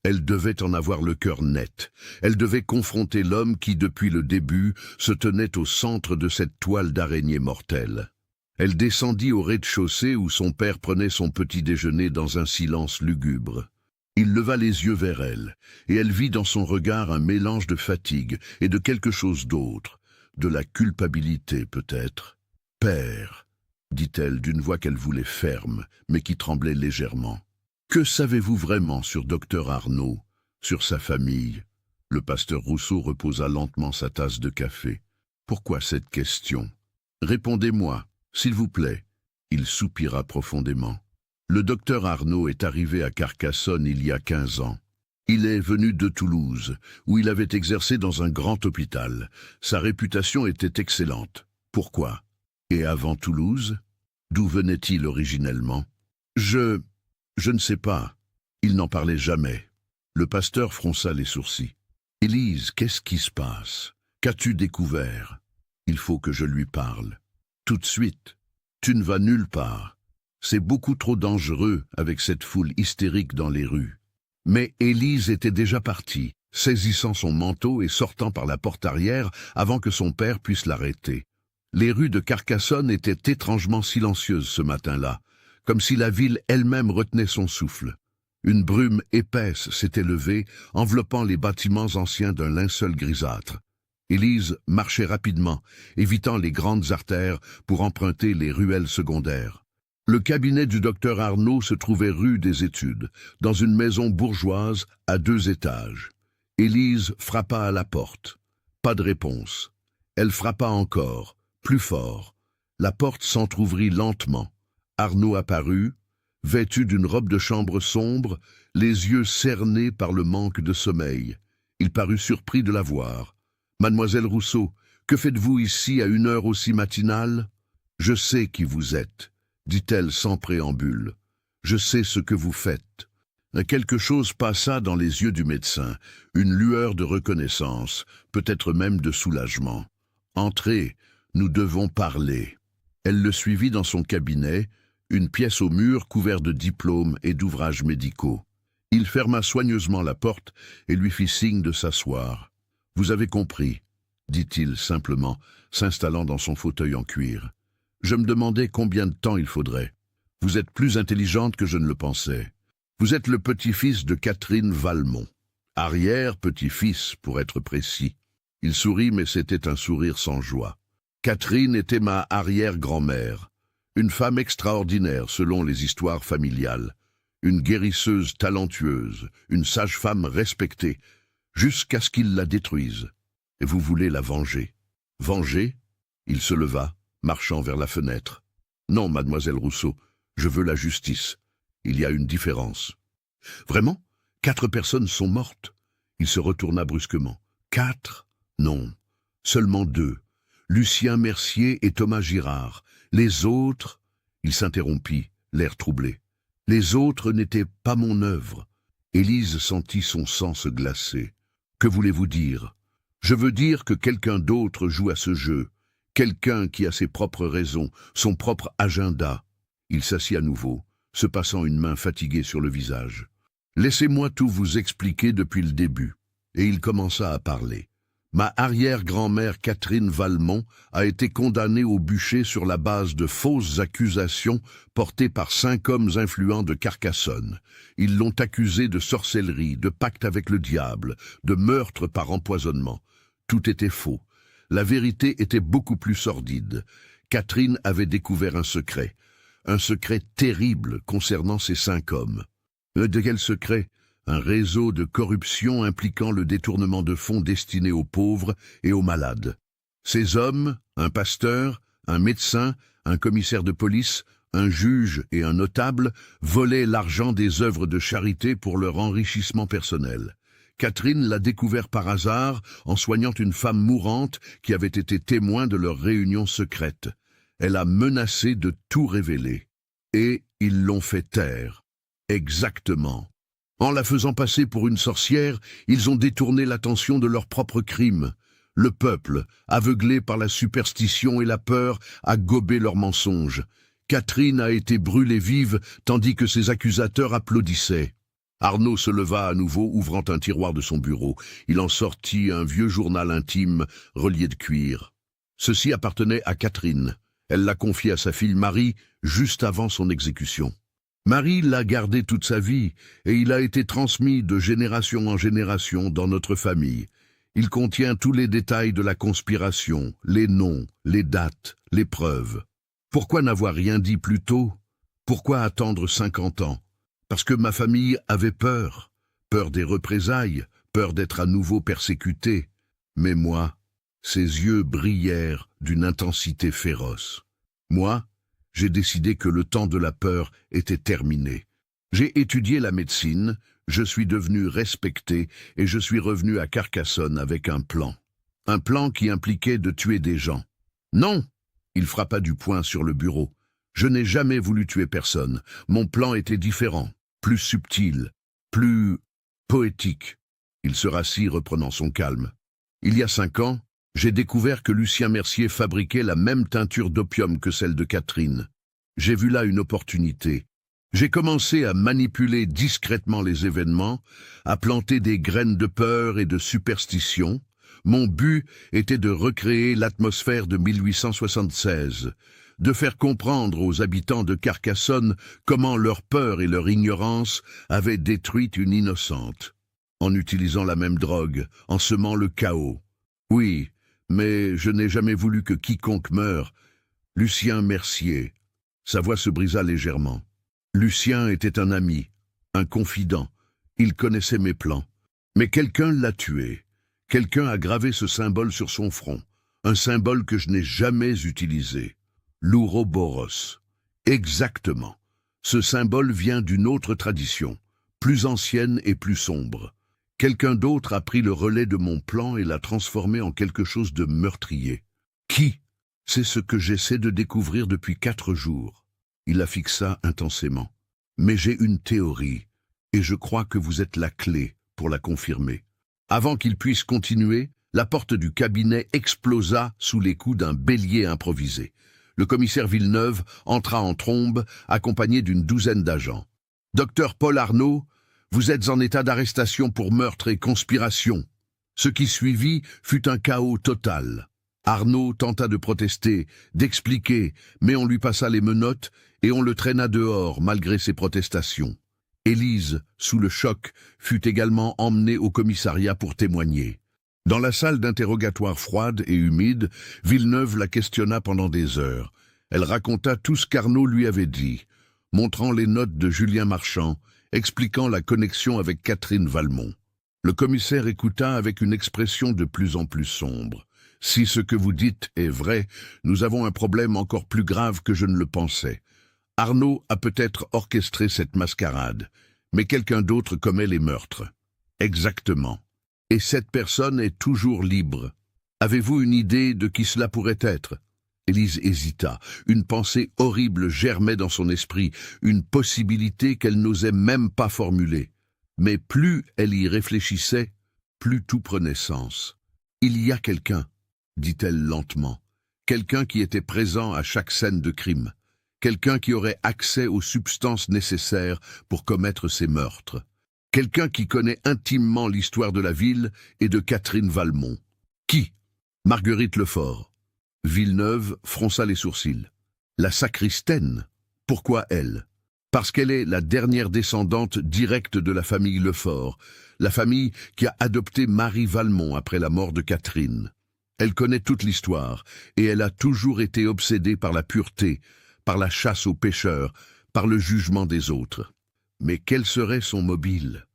Elle devait en avoir le cœur net. Elle devait confronter l'homme qui, depuis le début, se tenait au centre de cette toile d'araignée mortelle. Elle descendit au rez-de-chaussée où son père prenait son petit déjeuner dans un silence lugubre. Il leva les yeux vers elle, et elle vit dans son regard un mélange de fatigue et de quelque chose d'autre, de la culpabilité peut-être. « Père », dit-elle d'une voix qu'elle voulait ferme, mais qui tremblait légèrement. « Que savez-vous vraiment sur docteur Arnaud, sur sa famille ?» Le pasteur Rousseau reposa lentement sa tasse de café. « Pourquoi cette question? Répondez-moi, s'il vous plaît. Il soupira profondément. Le docteur Arnaud est arrivé à Carcassonne il y a 15 ans. Il est venu de Toulouse, où il avait exercé dans un grand hôpital. Sa réputation était excellente. Pourquoi? Et avant Toulouse? D'où venait-il originellement? Je ne sais pas. Il n'en parlait jamais. Le pasteur fronça les sourcils. Élise, qu'est-ce qui se passe? Qu'as-tu découvert? Il faut que je lui parle. Tout de suite. Tu ne vas nulle part. C'est beaucoup trop dangereux avec cette foule hystérique dans les rues. Mais Élise était déjà partie, saisissant son manteau et sortant par la porte arrière avant que son père puisse l'arrêter. Les rues de Carcassonne étaient étrangement silencieuses ce matin-là, comme si la ville elle-même retenait son souffle. Une brume épaisse s'était levée, enveloppant les bâtiments anciens d'un linceul grisâtre. Élise marchait rapidement, évitant les grandes artères pour emprunter les ruelles secondaires. Le cabinet du docteur Arnaud se trouvait rue des Études, dans une maison bourgeoise à 2 étages. Élise frappa à la porte. Pas de réponse. Elle frappa encore, plus fort. La porte s'entr'ouvrit lentement. Arnaud apparut, vêtu d'une robe de chambre sombre, les yeux cernés par le manque de sommeil. Il parut surpris de la voir. « Mademoiselle Rousseau, que faites-vous ici à une heure aussi matinale? Je sais qui vous êtes, dit-elle sans préambule. Je sais ce que vous faites. Quelque chose passa dans les yeux du médecin, une lueur de reconnaissance, peut-être même de soulagement. Entrez, nous devons parler. Elle le suivit dans son cabinet, une pièce au mur couverte de diplômes et d'ouvrages médicaux. Il ferma soigneusement la porte et lui fit signe de s'asseoir. « Vous avez compris, dit-il simplement, s'installant dans son fauteuil en cuir. Je me demandais combien de temps il faudrait. Vous êtes plus intelligente que je ne le pensais. Vous êtes le petit-fils de Catherine Valmont. Arrière-petit-fils, pour être précis. » Il sourit, mais c'était un sourire sans joie. Catherine était ma arrière-grand-mère, une femme extraordinaire selon les histoires familiales, une guérisseuse talentueuse, une sage-femme respectée, jusqu'à ce qu'ils la détruisent. Et vous voulez la venger. Venger? Il se leva, marchant vers la fenêtre. Non, mademoiselle Rousseau, je veux la justice. Il y a une différence. Vraiment? 4 personnes sont mortes. Il se retourna brusquement. 4? Non, seulement 2. Lucien Mercier et Thomas Girard. Les autres... Il s'interrompit, l'air troublé. Les autres n'étaient pas mon œuvre. Élise sentit son sang se glacer. Que voulez-vous dire? Je veux dire que quelqu'un d'autre joue à ce jeu. Quelqu'un qui a ses propres raisons, son propre agenda. Il s'assit à nouveau, se passant une main fatiguée sur le visage. Laissez-moi tout vous expliquer depuis le début. Et il commença à parler. Ma arrière-grand-mère Catherine Valmont a été condamnée au bûcher sur la base de fausses accusations portées par 5 hommes influents de Carcassonne. Ils l'ont accusée de sorcellerie, de pacte avec le diable, de meurtre par empoisonnement. Tout était faux. La vérité était beaucoup plus sordide. Catherine avait découvert un secret terrible concernant ces 5 hommes. De quel secret? Un réseau de corruption impliquant le détournement de fonds destinés aux pauvres et aux malades. Ces hommes, un pasteur, un médecin, un commissaire de police, un juge et un notable, volaient l'argent des œuvres de charité pour leur enrichissement personnel. Catherine l'a découvert par hasard en soignant une femme mourante qui avait été témoin de leur réunion secrète. Elle a menacé de tout révéler. Et ils l'ont fait taire. Exactement. En la faisant passer pour une sorcière, ils ont détourné l'attention de leurs propres crimes. Le peuple, aveuglé par la superstition et la peur, a gobé leurs mensonges. Catherine a été brûlée vive, tandis que ses accusateurs applaudissaient. Arnaud se leva à nouveau, ouvrant un tiroir de son bureau. Il en sortit un vieux journal intime, relié de cuir. Ceci appartenait à Catherine. Elle l'a confié à sa fille Marie, juste avant son exécution. Marie l'a gardé toute sa vie, et il a été transmis de génération en génération dans notre famille. Il contient tous les détails de la conspiration, les noms, les dates, les preuves. Pourquoi n'avoir rien dit plus tôt? Pourquoi attendre 50 ans? Parce que ma famille avait peur. Peur des représailles, peur d'être à nouveau persécutée. Mais moi, ses yeux brillèrent d'une intensité féroce. Moi, j'ai décidé que le temps de la peur était terminé. J'ai étudié la médecine, je suis devenu respecté et je suis revenu à Carcassonne avec un plan. Un plan qui impliquait de tuer des gens. Non, il frappa du poing sur le bureau. Je n'ai jamais voulu tuer personne. Mon plan était différent, plus subtil, plus poétique. Il se rassit, reprenant son calme. Il y a 5 ans, j'ai découvert que Lucien Mercier fabriquait la même teinture d'opium que celle de Catherine. J'ai vu là une opportunité. J'ai commencé à manipuler discrètement les événements, à planter des graines de peur et de superstition. Mon but était de recréer l'atmosphère de 1876, de faire comprendre aux habitants de Carcassonne comment leur peur et leur ignorance avaient détruit une innocente, en utilisant la même drogue, en semant le chaos. Oui, mais je n'ai jamais voulu que quiconque meure. Lucien Mercier. Sa voix se brisa légèrement. Lucien était un ami, un confident. Il connaissait mes plans. Mais quelqu'un l'a tué. Quelqu'un a gravé ce symbole sur son front. Un symbole que je n'ai jamais utilisé. L'Ouroboros. Exactement. Ce symbole vient d'une autre tradition, plus ancienne et plus sombre. Quelqu'un d'autre a pris le relais de mon plan et l'a transformé en quelque chose de meurtrier. Qui? C'est ce que j'essaie de découvrir depuis 4 jours. Il la fixa intensément. Mais j'ai une théorie, et je crois que vous êtes la clé pour la confirmer. Avant qu'il puisse continuer, la porte du cabinet explosa sous les coups d'un bélier improvisé. Le commissaire Villeneuve entra en trombe, accompagné d'une douzaine d'agents. « Docteur Paul Arnaud, vous êtes en état d'arrestation pour meurtre et conspiration. » Ce qui suivit fut un chaos total. Arnaud tenta de protester, d'expliquer, mais on lui passa les menottes et on le traîna dehors malgré ses protestations. Élise, sous le choc, fut également emmenée au commissariat pour témoigner. Dans la salle d'interrogatoire froide et humide, Villeneuve la questionna pendant des heures. Elle raconta tout ce qu'Arnaud lui avait dit, montrant les notes de Julien Marchand, expliquant la connexion avec Catherine Valmont. Le commissaire écouta avec une expression de plus en plus sombre. « Si ce que vous dites est vrai, nous avons un problème encore plus grave que je ne le pensais. Arnaud a peut-être orchestré cette mascarade, mais quelqu'un d'autre commet les meurtres. » « Exactement. Et cette personne est toujours libre. Avez-vous une idée de qui cela pourrait être ?» Élise hésita. Une pensée horrible germait dans son esprit, une possibilité qu'elle n'osait même pas formuler. Mais plus elle y réfléchissait, plus tout prenait sens. « Il y a quelqu'un, » dit-elle lentement. « Quelqu'un qui était présent à chaque scène de crime. Quelqu'un qui aurait accès aux substances nécessaires pour commettre ces meurtres. Quelqu'un qui connaît intimement l'histoire de la ville et de Catherine Valmont. Qui? Marguerite Lefort. » Villeneuve fronça les sourcils. « La sacristaine? Pourquoi elle? » « Parce qu'elle est la dernière descendante directe de la famille Lefort, la famille qui a adopté Marie Valmont après la mort de Catherine. Elle connaît toute l'histoire, et elle a toujours été obsédée par la pureté, par la chasse aux pécheurs, par le jugement des autres. Mais quel serait son mobile?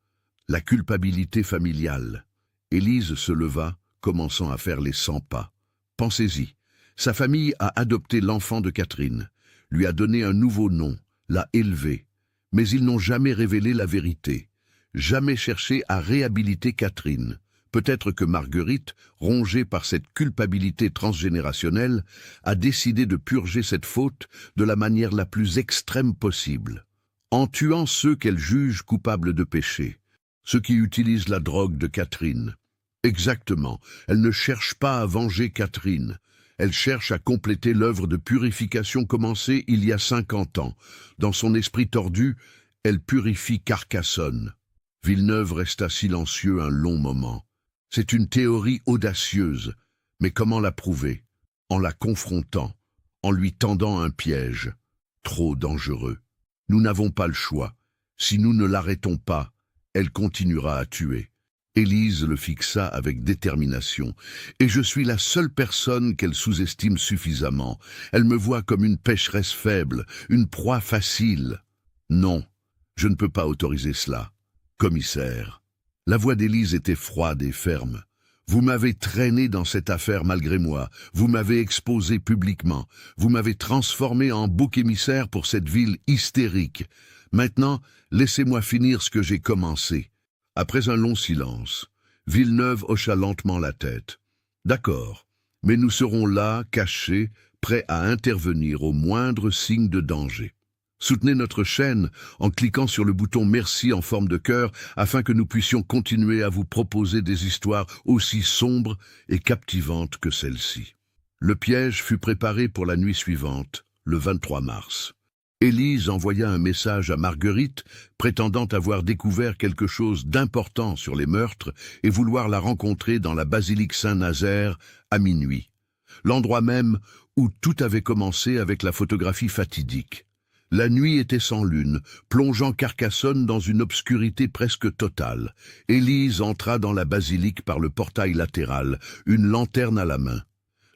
La culpabilité familiale. » Élise se leva, commençant à faire les 100 pas. « Pensez-y, sa famille a adopté l'enfant de Catherine, lui a donné un nouveau nom, l'a élevé, mais ils n'ont jamais révélé la vérité, jamais cherché à réhabiliter Catherine. Peut-être que Marguerite, rongée par cette culpabilité transgénérationnelle, a décidé de purger cette faute de la manière la plus extrême possible, en tuant ceux qu'elle juge coupables de péché, ceux qui utilisent la drogue de Catherine. Exactement, elle ne cherche pas à venger Catherine. Elle cherche à compléter l'œuvre de purification commencée il y a 50 ans. Dans son esprit tordu, elle purifie Carcassonne. » Villeneuve resta silencieux un long moment. « C'est une théorie audacieuse, mais comment la prouver? En la confrontant, en lui tendant un piège. Trop dangereux. Nous n'avons pas le choix. Si nous ne l'arrêtons pas, elle continuera à tuer. » Élise le fixa avec détermination. « Et je suis la seule personne qu'elle sous-estime suffisamment. Elle me voit comme une pécheresse faible, une proie facile. Non, je ne peux pas autoriser cela. Commissaire. » La voix d'Élise était froide et ferme. Vous m'avez traîné dans cette affaire malgré moi, vous m'avez exposé publiquement, vous m'avez transformé en bouc émissaire pour cette ville hystérique. Maintenant, laissez-moi finir ce que j'ai commencé. » Après un long silence, Villeneuve hocha lentement la tête. « D'accord, mais nous serons là, cachés, prêts à intervenir au moindre signe de danger. Soutenez notre chaîne en cliquant sur le bouton merci en forme de cœur afin que nous puissions continuer à vous proposer des histoires aussi sombres et captivantes que celle-ci. » Le piège fut préparé pour la nuit suivante, le 23 mars. Élise envoya un message à Marguerite, prétendant avoir découvert quelque chose d'important sur les meurtres et vouloir la rencontrer dans la basilique Saint-Nazaire à minuit, l'endroit même où tout avait commencé avec la photographie fatidique. La nuit était sans lune, plongeant Carcassonne dans une obscurité presque totale. Élise entra dans la basilique par le portail latéral, une lanterne à la main.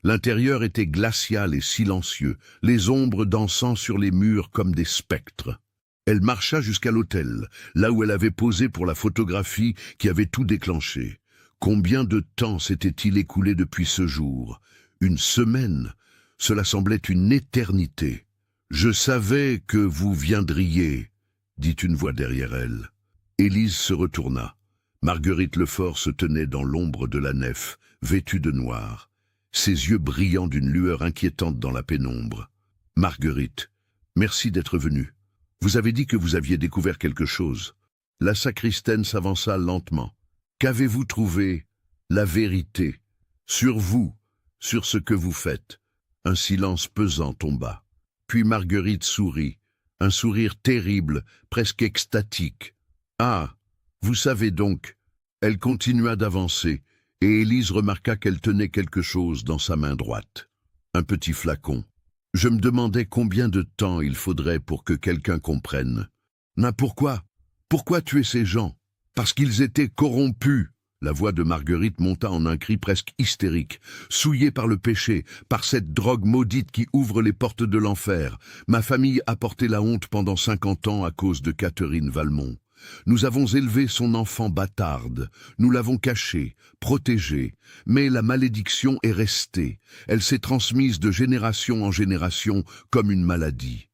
L'intérieur était glacial et silencieux, les ombres dansant sur les murs comme des spectres. Elle marcha jusqu'à l'autel, là où elle avait posé pour la photographie qui avait tout déclenché. Combien de temps s'était-il écoulé depuis ce jour? Une semaine? Cela semblait une éternité. « Je savais que vous viendriez », dit une voix derrière elle. Élise se retourna. Marguerite Lefort se tenait dans l'ombre de la nef, vêtue de noir, ses yeux brillant d'une lueur inquiétante dans la pénombre. « Marguerite, merci d'être venue. Vous avez dit que vous aviez découvert quelque chose. » La sacristaine s'avança lentement. « Qu'avez-vous trouvé? La vérité. Sur vous, sur ce que vous faites. » Un silence pesant tomba. Puis Marguerite sourit, un sourire terrible, presque extatique. « Ah, vous savez donc. » Elle continua d'avancer, et Élise remarqua qu'elle tenait quelque chose dans sa main droite. Un petit flacon. Je me demandais combien de temps il faudrait pour que quelqu'un comprenne. « Mais pourquoi? Pourquoi tuer ces gens? Parce qu'ils étaient corrompus. » La voix de Marguerite monta en un cri presque hystérique. « Souillés par le péché, par cette drogue maudite qui ouvre les portes de l'enfer. Ma famille a porté la honte pendant 50 ans à cause de Catherine Valmont. Nous avons élevé son enfant bâtarde, nous l'avons cachée, protégée, mais la malédiction est restée. Elle s'est transmise de génération en génération comme une maladie.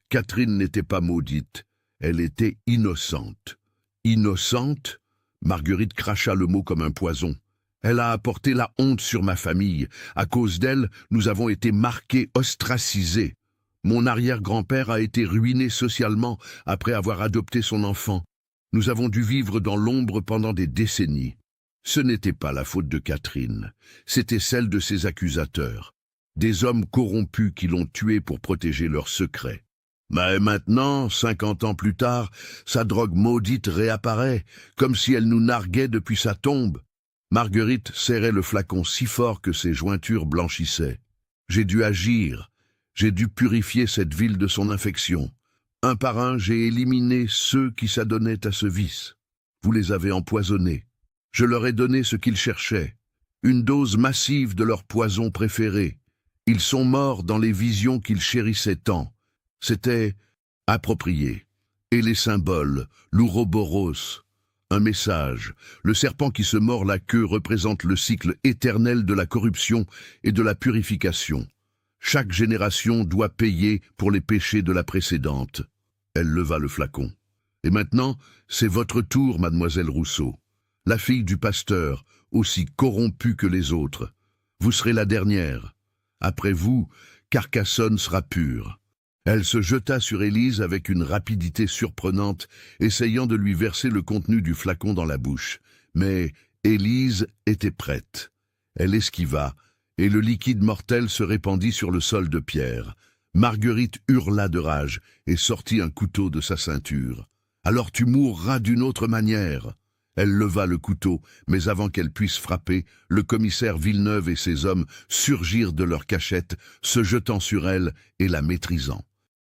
Catherine n'était pas maudite, elle était innocente. » Innocente? Marguerite cracha le mot comme un poison. « Elle a apporté la honte sur ma famille. À cause d'elle, nous avons été marqués, ostracisés. Mon arrière-grand-père a été ruiné socialement après avoir adopté son enfant. Nous avons dû vivre dans l'ombre pendant des décennies. Ce n'était pas la faute de Catherine, c'était celle de ses accusateurs. Des hommes corrompus qui l'ont tuée pour protéger leurs secrets. Mais maintenant, 50 ans plus tard, sa drogue maudite réapparaît, comme si elle nous narguait depuis sa tombe. » Marguerite serrait le flacon si fort que ses jointures blanchissaient. « J'ai dû agir, j'ai dû purifier cette ville de son infection. Un par un, j'ai éliminé ceux qui s'adonnaient à ce vice. Vous les avez empoisonnés. Je leur ai donné ce qu'ils cherchaient, une dose massive de leur poison préféré. Ils sont morts dans les visions qu'ils chérissaient tant. C'était approprié. Et les symboles, l'ouroboros, un message. Le serpent qui se mord la queue représente le cycle éternel de la corruption et de la purification. Chaque génération doit payer pour les péchés de la précédente. » Elle leva le flacon. « Et maintenant, c'est votre tour, mademoiselle Rousseau. La fille du pasteur, aussi corrompue que les autres. Vous serez la dernière. Après vous, Carcassonne sera pure. » Elle se jeta sur Élise avec une rapidité surprenante, essayant de lui verser le contenu du flacon dans la bouche. Mais Élise était prête. Elle esquiva, et le liquide mortel se répandit sur le sol de pierre. Marguerite hurla de rage et sortit un couteau de sa ceinture. « Alors tu mourras d'une autre manière !» Elle leva le couteau, mais avant qu'elle puisse frapper, le commissaire Villeneuve et ses hommes surgirent de leur cachette, se jetant sur elle et la maîtrisant.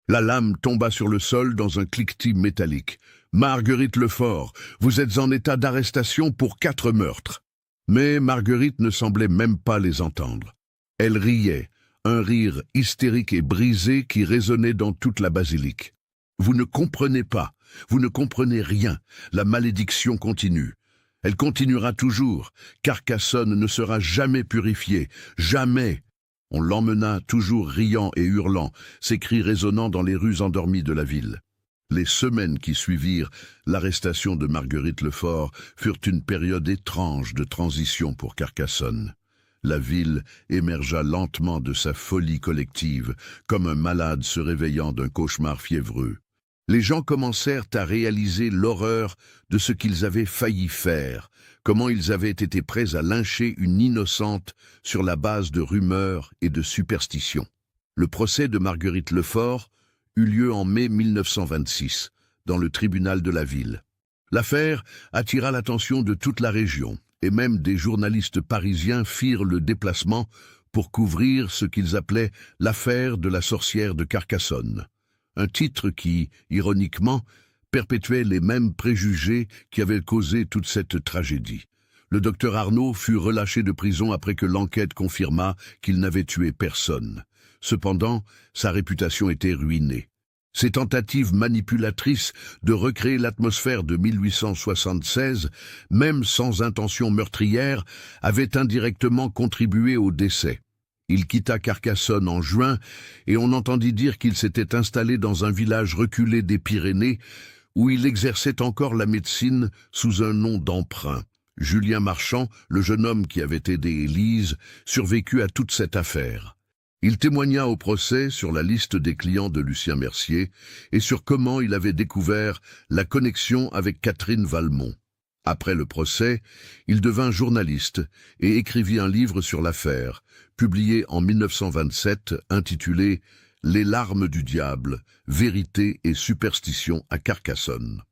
La lame tomba sur le sol dans un cliquetis métallique. « Marguerite Lefort, vous êtes en état d'arrestation pour 4 meurtres. » Mais Marguerite ne semblait même pas les entendre. Elle riait, un rire hystérique et brisé qui résonnait dans toute la basilique. « Vous ne comprenez pas, vous ne comprenez rien, la malédiction continue. Elle continuera toujours. Carcassonne ne sera jamais purifiée. Jamais. On l'emmena, toujours riant et hurlant, ses cris résonnant dans les rues endormies de la ville. Les semaines qui suivirent l'arrestation de Marguerite Lefort furent une période étrange de transition pour Carcassonne. La ville émergea lentement de sa folie collective, comme un malade se réveillant d'un cauchemar fiévreux. Les gens commencèrent à réaliser l'horreur de ce qu'ils avaient failli faire, comment ils avaient été prêts à lyncher une innocente sur la base de rumeurs et de superstitions. Le procès de Marguerite Lefort eut lieu en mai 1926, dans le tribunal de la ville. L'affaire attira l'attention de toute la région, et même des journalistes parisiens firent le déplacement pour couvrir ce qu'ils appelaient l'affaire de la sorcière de Carcassonne. Un titre qui, ironiquement, perpétuait les mêmes préjugés qui avaient causé toute cette tragédie. Le docteur Arnaud fut relâché de prison après que l'enquête confirma qu'il n'avait tué personne. Cependant, sa réputation était ruinée. Ses tentatives manipulatrices de recréer l'atmosphère de 1876, même sans intention meurtrière, avaient indirectement contribué au décès. Il quitta Carcassonne en juin et on entendit dire qu'il s'était installé dans un village reculé des Pyrénées où il exerçait encore la médecine sous un nom d'emprunt. Julien Marchand, le jeune homme qui avait aidé Élise, survécut à toute cette affaire. Il témoigna au procès sur la liste des clients de Lucien Mercier et sur comment il avait découvert la connexion avec Catherine Valmont. Après le procès, il devint journaliste et écrivit un livre sur l'affaire, publié en 1927, intitulé « Les larmes du diable, vérité et superstition à Carcassonne ».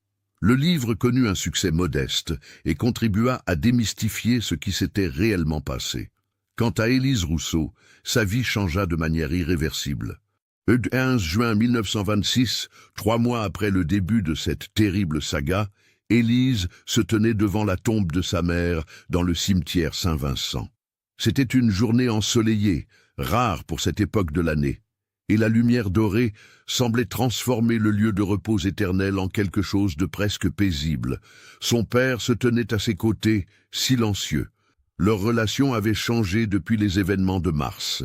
Le livre connut un succès modeste et contribua à démystifier ce qui s'était réellement passé. Quant à Élise Rousseau, sa vie changea de manière irréversible. Le 15 juin 1926, 3 mois après le début de cette terrible saga, Élise se tenait devant la tombe de sa mère dans le cimetière Saint-Vincent. C'était une journée ensoleillée, rare pour cette époque de l'année, et la lumière dorée semblait transformer le lieu de repos éternel en quelque chose de presque paisible. Son père se tenait à ses côtés, silencieux. Leur relation avait changé depuis les événements de mars.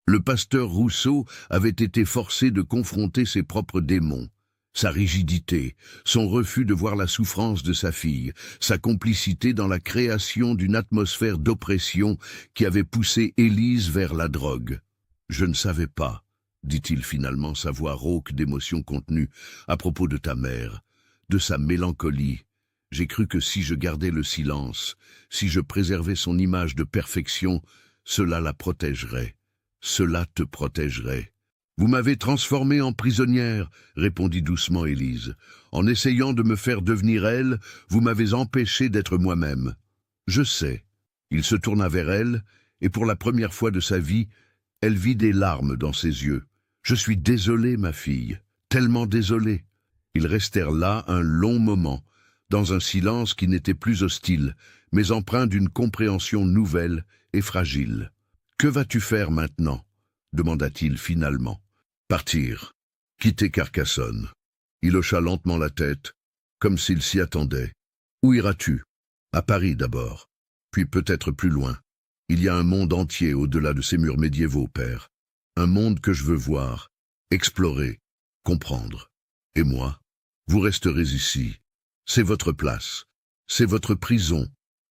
Le pasteur Rousseau avait été forcé de confronter ses propres démons. Sa rigidité, son refus de voir la souffrance de sa fille, sa complicité dans la création d'une atmosphère d'oppression qui avait poussé Élise vers la drogue. « Je ne savais pas », dit-il finalement, sa voix rauque d'émotion contenue, à propos de ta mère, de sa mélancolie. J'ai cru que si je gardais le silence, si je préservais son image de perfection, cela la protégerait. Cela te protégerait. Vous m'avez transformée en prisonnière, répondit doucement Élise. En essayant de me faire devenir elle, vous m'avez empêché d'être moi-même. Je sais. Il se tourna vers elle, et pour la première fois de sa vie, elle vit des larmes dans ses yeux. Je suis désolé, ma fille, tellement désolé. Ils restèrent là un long moment, dans un silence qui n'était plus hostile, mais empreint d'une compréhension nouvelle et fragile. « Que vas-tu faire maintenant » demanda-t-il finalement. « Partir. Quitter Carcassonne. » Il hocha lentement la tête, comme s'il s'y attendait. « Où iras-tu ?»« À Paris d'abord, puis peut-être plus loin. Il y a un monde entier au-delà de ces murs médiévaux, père. Un monde que je veux voir, explorer, comprendre. Et moi, vous resterez ici. C'est votre place, c'est votre prison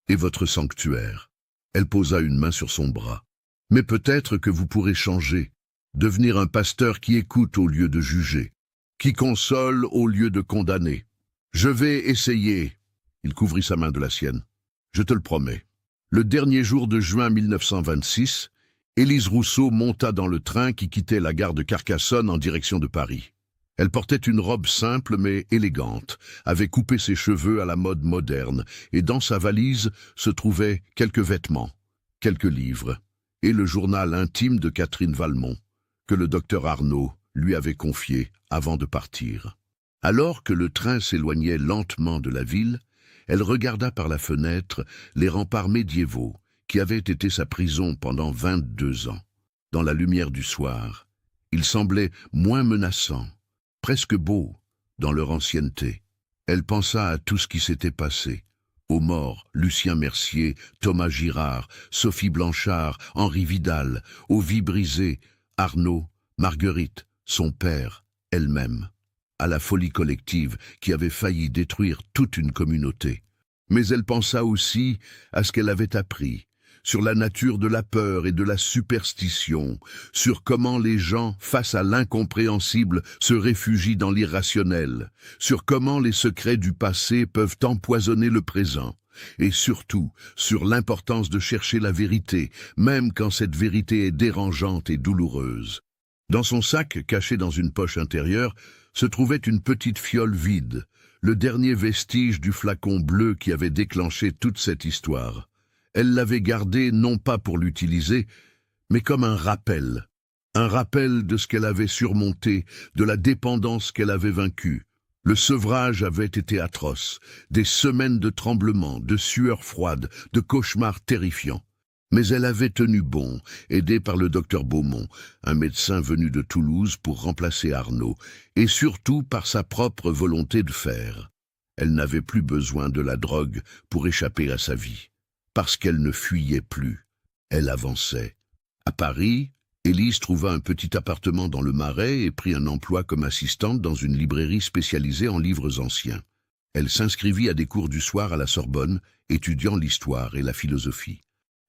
et votre sanctuaire. » Elle posa une main sur son bras. « Mais peut-être que vous pourrez changer, devenir un pasteur qui écoute au lieu de juger, qui console au lieu de condamner. Je vais essayer. » Il couvrit sa main de la sienne. « Je te le promets. » Le dernier jour de juin 1926, Élise Rousseau monta dans le train qui quittait la gare de Carcassonne en direction de Paris. Elle portait une robe simple mais élégante, avait coupé ses cheveux à la mode moderne, et dans sa valise se trouvaient quelques vêtements, quelques livres, et le journal intime de Catherine Valmont, que le docteur Arnaud lui avait confié avant de partir. Alors que le train s'éloignait lentement de la ville, elle regarda par la fenêtre les remparts médiévaux qui avaient été sa prison pendant 22 ans. Dans la lumière du soir, ils semblaient moins menaçants, presque beaux dans leur ancienneté. Elle pensa à tout ce qui s'était passé, Aux morts, Lucien Mercier, Thomas Girard, Sophie Blanchard, Henri Vidal. Aux vies brisées, Arnaud, Marguerite, son père, elle-même. À la folie collective qui avait failli détruire toute une communauté. Mais elle pensa aussi à ce qu'elle avait appris, sur la nature de la peur et de la superstition, sur comment les gens, face à l'incompréhensible, se réfugient dans l'irrationnel, sur comment les secrets du passé peuvent empoisonner le présent, et surtout sur l'importance de chercher la vérité, même quand cette vérité est dérangeante et douloureuse. Dans son sac, caché dans une poche intérieure, se trouvait une petite fiole vide, le dernier vestige du flacon bleu qui avait déclenché toute cette histoire. Elle l'avait gardé non pas pour l'utiliser, mais comme un rappel de ce qu'elle avait surmonté, de la dépendance qu'elle avait vaincue. Le sevrage avait été atroce, des semaines de tremblements, de sueurs froides, de cauchemars terrifiants. Mais elle avait tenu bon, aidée par le docteur Beaumont, un médecin venu de Toulouse pour remplacer Arnaud, et surtout par sa propre volonté de faire. Elle n'avait plus besoin de la drogue pour échapper à sa vie, parce qu'elle ne fuyait plus, elle avançait. À Paris, Élise trouva un petit appartement dans le Marais et prit un emploi comme assistante dans une librairie spécialisée en livres anciens. Elle s'inscrivit à des cours du soir à la Sorbonne, étudiant l'histoire et la philosophie.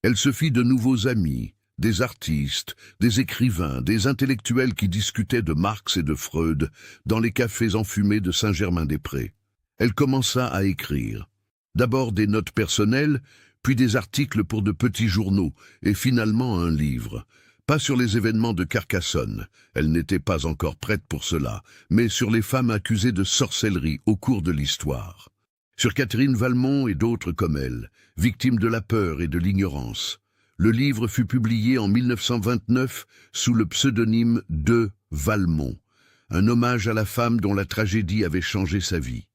Elle se fit de nouveaux amis, des artistes, des écrivains, des intellectuels qui discutaient de Marx et de Freud dans les cafés enfumés de Saint-Germain-des-Prés. Elle commença à écrire. D'abord des notes personnelles, puis des articles pour de petits journaux, et finalement un livre. Pas sur les événements de Carcassonne, elle n'était pas encore prête pour cela, mais sur les femmes accusées de sorcellerie au cours de l'histoire. Sur Catherine Valmont et d'autres comme elle, victimes de la peur et de l'ignorance. Le livre fut publié en 1929 sous le pseudonyme de Valmont, un hommage à la femme dont la tragédie avait changé sa vie.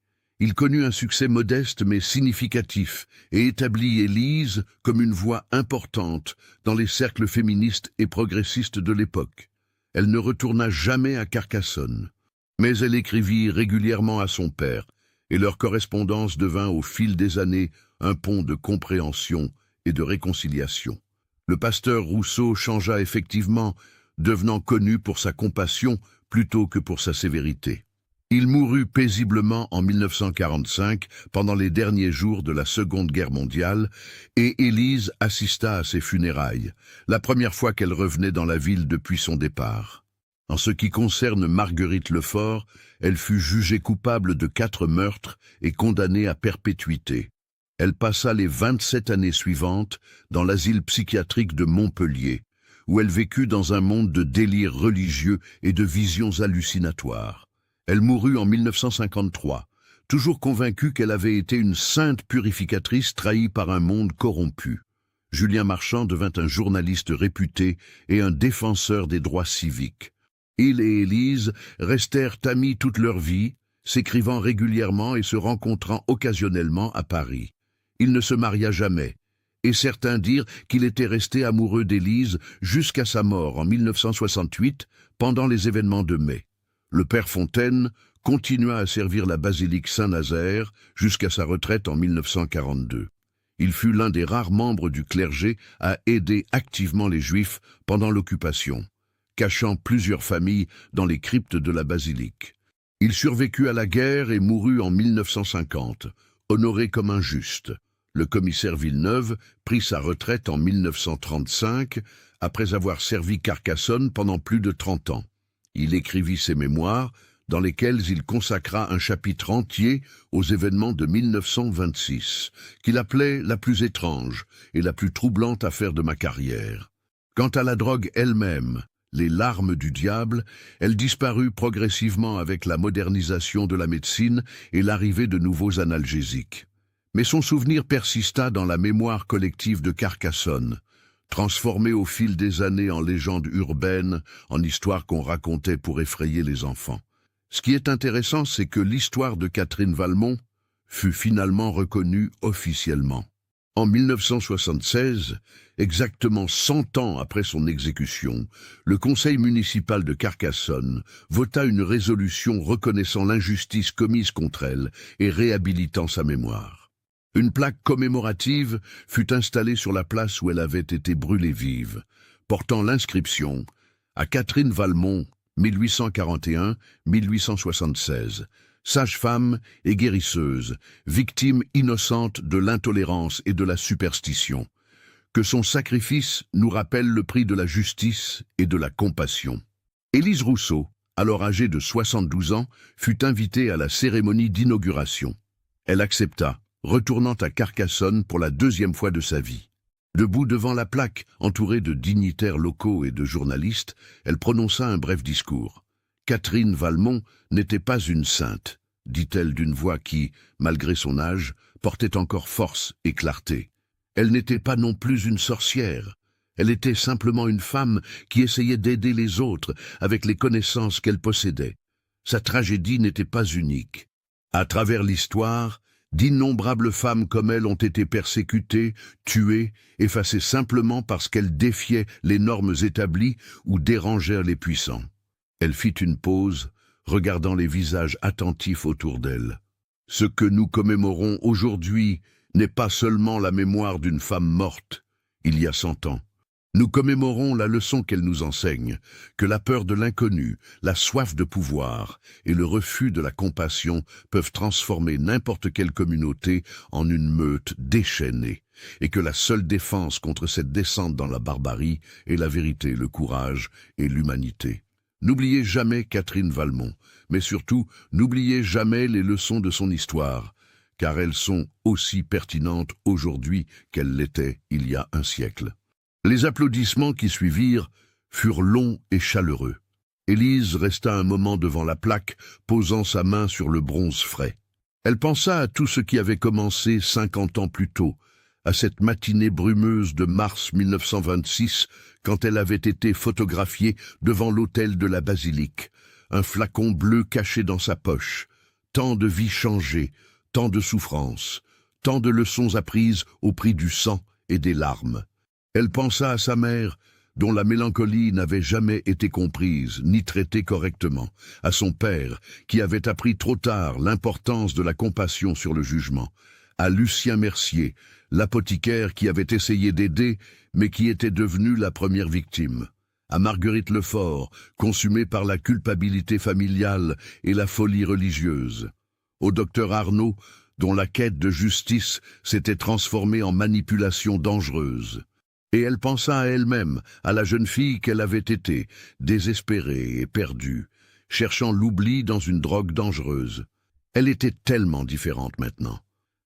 Il connut un succès modeste mais significatif et établit Élise comme une voix importante dans les cercles féministes et progressistes de l'époque. Elle ne retourna jamais à Carcassonne, mais elle écrivit régulièrement à son père, et leur correspondance devint au fil des années un pont de compréhension et de réconciliation. Le pasteur Rousseau changea effectivement, devenant connu pour sa compassion plutôt que pour sa sévérité. Il mourut paisiblement en 1945, pendant les derniers jours de la Seconde Guerre mondiale, et Élise assista à ses funérailles, la première fois qu'elle revenait dans la ville depuis son départ. En ce qui concerne Marguerite Lefort, elle fut jugée coupable de 4 meurtres et condamnée à perpétuité. Elle passa les 27 années suivantes dans l'asile psychiatrique de Montpellier, où elle vécut dans un monde de délires religieux et de visions hallucinatoires. Elle mourut en 1953, toujours convaincue qu'elle avait été une sainte purificatrice trahie par un monde corrompu. Julien Marchand devint un journaliste réputé et un défenseur des droits civiques. Il et Élise restèrent amis toute leur vie, s'écrivant régulièrement et se rencontrant occasionnellement à Paris. Il ne se maria jamais, et certains dirent qu'il était resté amoureux d'Élise jusqu'à sa mort en 1968, pendant les événements de mai. Le père Fontaine continua à servir la basilique Saint-Nazaire jusqu'à sa retraite en 1942. Il fut l'un des rares membres du clergé à aider activement les Juifs pendant l'occupation, cachant plusieurs familles dans les cryptes de la basilique. Il survécut à la guerre et mourut en 1950, honoré comme un juste. Le commissaire Villeneuve prit sa retraite en 1935, après avoir servi Carcassonne pendant plus de 30 ans. Il écrivit ses mémoires, dans lesquels il consacra un chapitre entier aux événements de 1926, qu'il appelait la plus étrange et la plus troublante affaire de ma carrière. Quant à la drogue elle-même, les larmes du diable, elle disparut progressivement avec la modernisation de la médecine et l'arrivée de nouveaux analgésiques. Mais son souvenir persista dans la mémoire collective de Carcassonne, transformée au fil des années en légende urbaine, en histoire qu'on racontait pour effrayer les enfants. Ce qui est intéressant, c'est que l'histoire de Catherine Valmont fut finalement reconnue officiellement. En 1976, exactement 100 ans après son exécution, le conseil municipal de Carcassonne vota une résolution reconnaissant l'injustice commise contre elle et réhabilitant sa mémoire. Une plaque commémorative fut installée sur la place où elle avait été brûlée vive, portant l'inscription « À Catherine Valmont, 1841-1876, sage-femme et guérisseuse, victime innocente de l'intolérance et de la superstition. Que son sacrifice nous rappelle le prix de la justice et de la compassion. » Élise Rousseau, alors âgée de 72 ans, fut invitée à la cérémonie d'inauguration. Elle accepta, retournant à Carcassonne pour la deuxième fois de sa vie. Debout devant la plaque, entourée de dignitaires locaux et de journalistes, elle prononça un bref discours. Catherine Valmont n'était pas une sainte, dit-elle d'une voix qui, malgré son âge, portait encore force et clarté. Elle n'était pas non plus une sorcière. Elle était simplement une femme qui essayait d'aider les autres avec les connaissances qu'elle possédait. Sa tragédie n'était pas unique. À travers l'histoire, d'innombrables femmes comme elle ont été persécutées, tuées, effacées simplement parce qu'elles défiaient les normes établies ou dérangèrent les puissants. Elle fit une pause, regardant les visages attentifs autour d'elle. Ce que nous commémorons aujourd'hui n'est pas seulement la mémoire d'une femme morte, il y a 100 ans. Nous commémorons la leçon qu'elle nous enseigne, que la peur de l'inconnu, la soif de pouvoir et le refus de la compassion peuvent transformer n'importe quelle communauté en une meute déchaînée, et que la seule défense contre cette descente dans la barbarie est la vérité, le courage et l'humanité. N'oubliez jamais Catherine Valmont, mais surtout, n'oubliez jamais les leçons de son histoire, car elles sont aussi pertinentes aujourd'hui qu'elles l'étaient il y a un siècle. Les applaudissements qui suivirent furent longs et chaleureux. Élise resta un moment devant la plaque, posant sa main sur le bronze frais. Elle pensa à tout ce qui avait commencé 50 ans plus tôt, à cette matinée brumeuse de mars 1926, quand elle avait été photographiée devant l'autel de la basilique, un flacon bleu caché dans sa poche, tant de vies changées, tant de souffrances, tant de leçons apprises au prix du sang et des larmes. Elle pensa à sa mère, dont la mélancolie n'avait jamais été comprise ni traitée correctement, à son père, qui avait appris trop tard l'importance de la compassion sur le jugement, à Lucien Mercier, l'apothicaire qui avait essayé d'aider, mais qui était devenu la première victime, à Marguerite Lefort, consumée par la culpabilité familiale et la folie religieuse, au docteur Arnaud, dont la quête de justice s'était transformée en manipulation dangereuse. Et elle pensa à elle-même, à la jeune fille qu'elle avait été, désespérée et perdue, cherchant l'oubli dans une drogue dangereuse. Elle était tellement différente maintenant.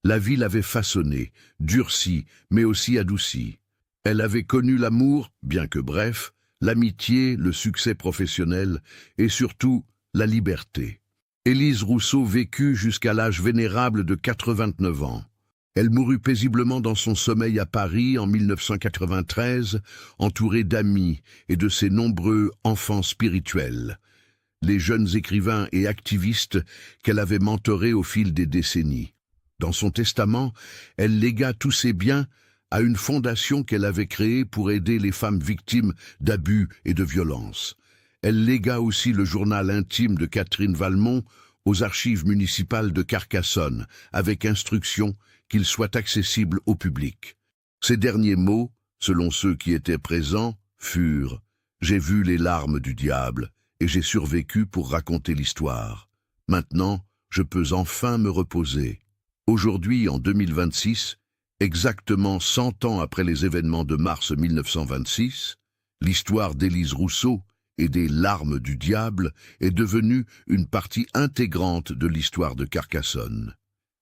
La vie l'avait façonnée, durcie, mais aussi adoucie. Elle avait connu l'amour, bien que bref, l'amitié, le succès professionnel et surtout la liberté. Élise Rousseau vécut jusqu'à l'âge vénérable de 89 ans. Elle mourut paisiblement dans son sommeil à Paris en 1993, entourée d'amis et de ses nombreux enfants spirituels, les jeunes écrivains et activistes qu'elle avait mentorés au fil des décennies. Dans son testament, elle légua tous ses biens à une fondation qu'elle avait créée pour aider les femmes victimes d'abus et de violences. Elle légua aussi le journal intime de Catherine Valmont aux archives municipales de Carcassonne, avec instruction qu'il soit accessible au public. Ces derniers mots, selon ceux qui étaient présents, furent « J'ai vu les larmes du diable et j'ai survécu pour raconter l'histoire. Maintenant, je peux enfin me reposer. » Aujourd'hui, en 2026, exactement 100 ans après les événements de mars 1926, l'histoire d'Élise Rousseau et des larmes du diable est devenue une partie intégrante de l'histoire de Carcassonne.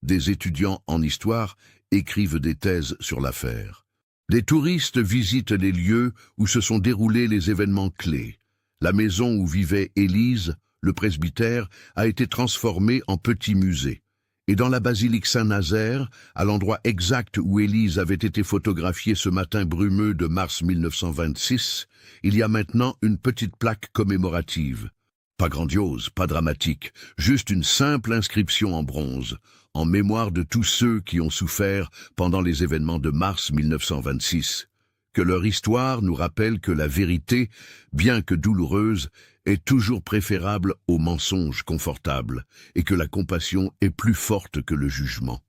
Des étudiants en histoire écrivent des thèses sur l'affaire. Des touristes visitent les lieux où se sont déroulés les événements clés. La maison où vivait Élise, le presbytère, a été transformée en petit musée. Et dans la basilique Saint-Nazaire, à l'endroit exact où Élise avait été photographiée ce matin brumeux de mars 1926, il y a maintenant une petite plaque commémorative. Pas grandiose, pas dramatique, juste une simple inscription en bronze, en mémoire de tous ceux qui ont souffert pendant les événements de mars 1926. Que leur histoire nous rappelle que la vérité, bien que douloureuse, est toujours préférable au mensonge confortable, et que la compassion est plus forte que le jugement.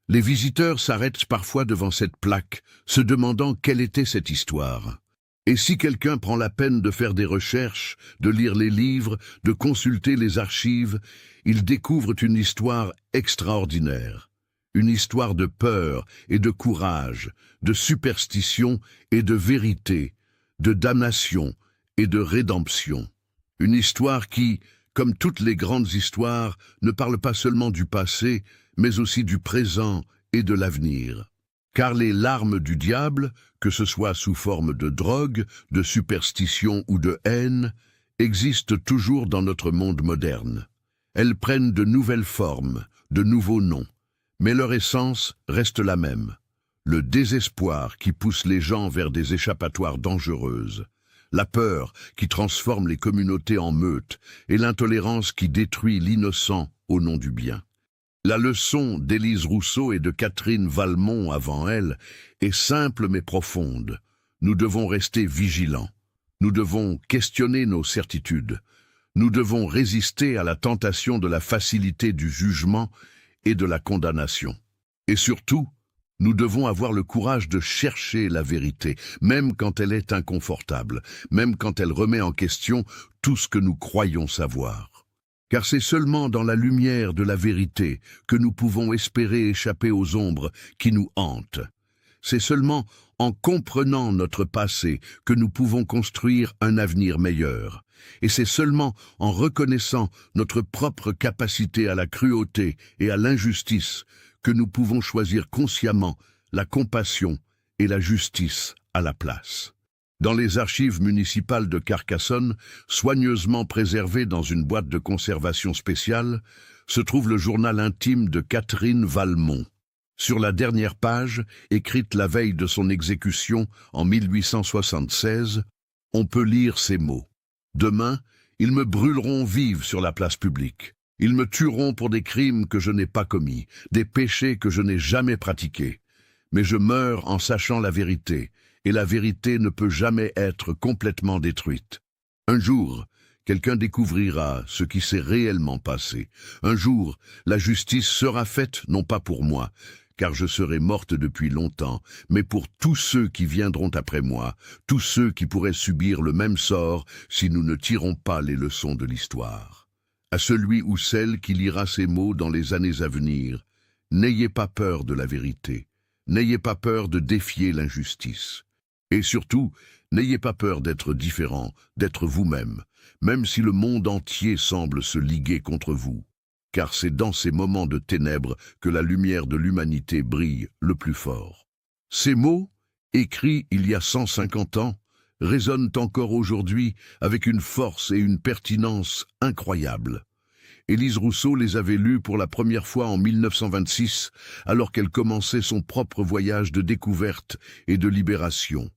Les visiteurs s'arrêtent parfois devant cette plaque, se demandant quelle était cette histoire. Et si quelqu'un prend la peine de faire des recherches, de lire les livres, de consulter les archives, il découvre une histoire extraordinaire. Une histoire de peur et de courage, de superstition et de vérité, de damnation et de rédemption. Une histoire qui, comme toutes les grandes histoires, ne parle pas seulement du passé, mais aussi du présent et de l'avenir. Car les larmes du diable, que ce soit sous forme de drogue, de superstition ou de haine, existent toujours dans notre monde moderne. Elles prennent de nouvelles formes, de nouveaux noms, mais leur essence reste la même. Le désespoir qui pousse les gens vers des échappatoires dangereuses, la peur qui transforme les communautés en meutes et l'intolérance qui détruit l'innocent au nom du bien. La leçon d'Élise Rousseau et de Catherine Valmont avant elle est simple mais profonde. Nous devons rester vigilants. Nous devons questionner nos certitudes. Nous devons résister à la tentation de la facilité du jugement et de la condamnation. Et surtout, nous devons avoir le courage de chercher la vérité, même quand elle est inconfortable, même quand elle remet en question tout ce que nous croyons savoir. Car c'est seulement dans la lumière de la vérité que nous pouvons espérer échapper aux ombres qui nous hantent. C'est seulement en comprenant notre passé que nous pouvons construire un avenir meilleur. Et c'est seulement en reconnaissant notre propre capacité à la cruauté et à l'injustice que nous pouvons choisir consciemment la compassion et la justice à la place. Dans les archives municipales de Carcassonne, soigneusement préservées dans une boîte de conservation spéciale, se trouve le journal intime de Catherine Valmont. Sur la dernière page, écrite la veille de son exécution en 1876, on peut lire ces mots. « Demain, ils me brûleront vive sur la place publique. Ils me tueront pour des crimes que je n'ai pas commis, des péchés que je n'ai jamais pratiqués. Mais je meurs en sachant la vérité, et la vérité ne peut jamais être complètement détruite. Un jour, quelqu'un découvrira ce qui s'est réellement passé. Un jour, la justice sera faite non pas pour moi, car je serai morte depuis longtemps, mais pour tous ceux qui viendront après moi, tous ceux qui pourraient subir le même sort si nous ne tirons pas les leçons de l'histoire. À celui ou celle qui lira ces mots dans les années à venir, n'ayez pas peur de la vérité, n'ayez pas peur de défier l'injustice. Et surtout, n'ayez pas peur d'être différent, d'être vous-même, même si le monde entier semble se liguer contre vous. Car c'est dans ces moments de ténèbres que la lumière de l'humanité brille le plus fort. Ces mots, écrits il y a 150 ans, résonnent encore aujourd'hui avec une force et une pertinence incroyables. Élise Rousseau les avait lus pour la première fois en 1926, alors qu'elle commençait son propre voyage de découverte et de libération.